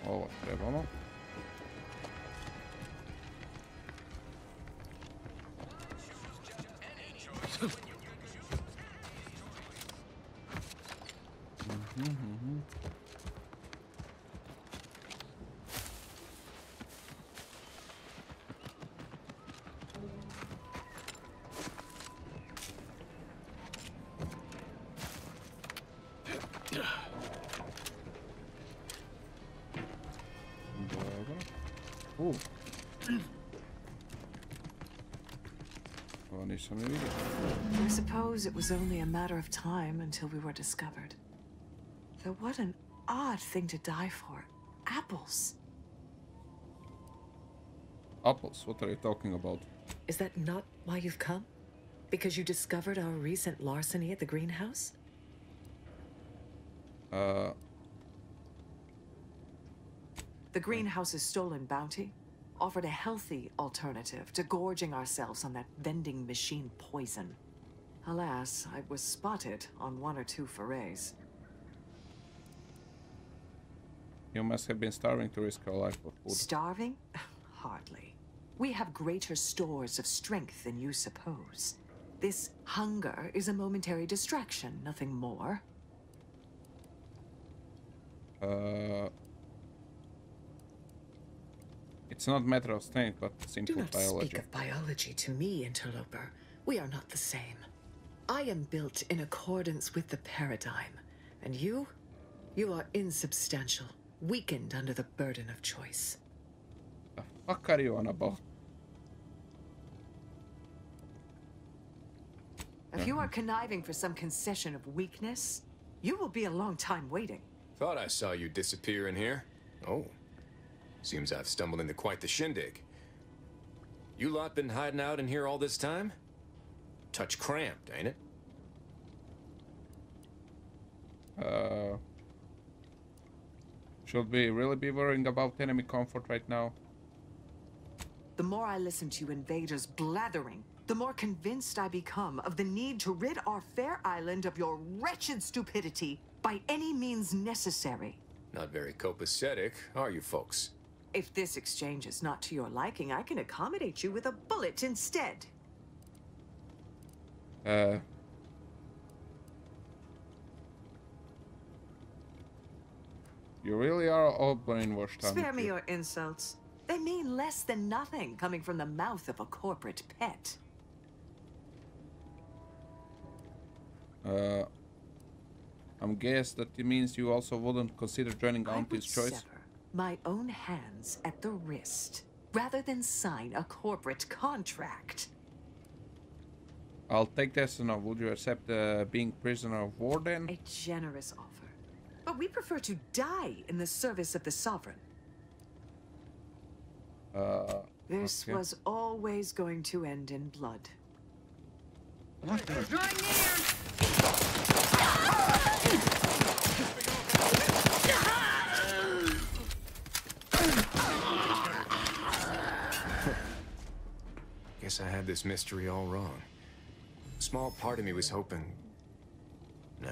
Ovo trebamo. I suppose it was only a matter of time until we were discovered. Though what an odd thing to die for. Apples. Apples? What are you talking about? Is that not why you've come? Because you discovered our recent larceny at the greenhouse? The greenhouse's stolen bounty offered a healthy alternative to gorging ourselves on that vending machine poison. Alas, I was spotted on 1 or 2 forays. You must have been starving to risk your life for food. Starving? Hardly. We have greater stores of strength than you suppose. This hunger is a momentary distraction, nothing more. It's not a matter of strength, but simple biology. Do not speak of biology to me, interloper. We are not the same. I am built in accordance with the paradigm. And you are insubstantial, weakened under the burden of choice. The fuck are you on about? If you are conniving for some concession of weakness, you will be a long time waiting. Thought I saw you disappear in here. Oh. Seems I've stumbled into quite the shindig. You lot been hiding out in here all this time? Touch cramped, ain't it? Should we really be worrying about enemy comfort right now? The more I listen to you invaders blathering, the more convinced I become of the need to rid our fair island of your wretched stupidity by any means necessary. Not very copacetic, are you folks? If this exchange is not to your liking, I can accommodate you with a bullet instead. You really are all brainwashed, aren't you? Spare me your insults. They mean less than nothing coming from the mouth of a corporate pet. I'm guess that it means you also wouldn't consider joining Auntie's choice. Sever my own hands at the wrist, rather than sign a corporate contract. I'll take this now. Would you accept being prisoner of war then? A generous offer. But we prefer to die in the service of the sovereign. This okay. was always going to end in blood. Guess I had this mystery all wrong. A small part of me was hoping... Nah,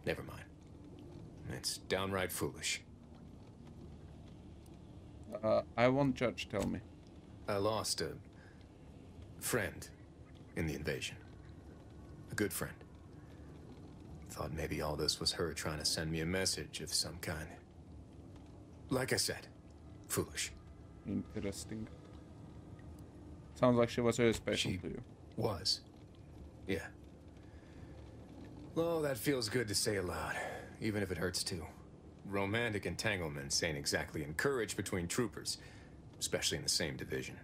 never mind. It's downright foolish. I won't judge, tell me. I lost a friend in the invasion. A good friend. Thought maybe all this was her trying to send me a message of some kind. Like I said, foolish. Interesting. Sounds like she was very special to you. Was. Yeah. Well, that feels good to say aloud, even if it hurts too. Romantic entanglements ain't exactly encouraged between troopers, especially in the same division.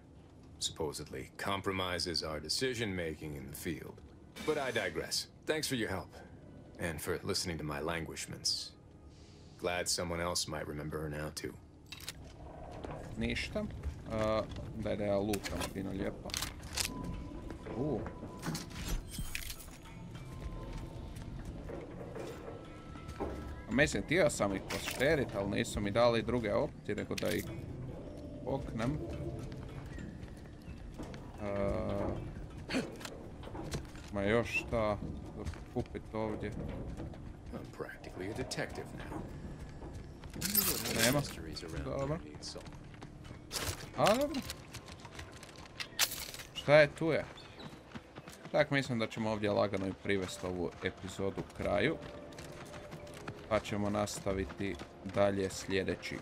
Supposedly compromises our decision-making in the field. But I digress. Thanks for your help, and for listening to my languishments. Glad someone else might remember her now too. Ništa. Daj da ja lutam fino lijepo. Mislim, htio sam ih pošterit, ali nisu mi dali druge opcije, nego da ih poknem. Ma još šta za kupit ovdje? Nema. Dobro. A, dobro. Šta je tu je? Tak, mislim da ćemo ovdje lagano i privesti ovu epizodu kraju. Pa ćemo nastaviti dalje sljedeći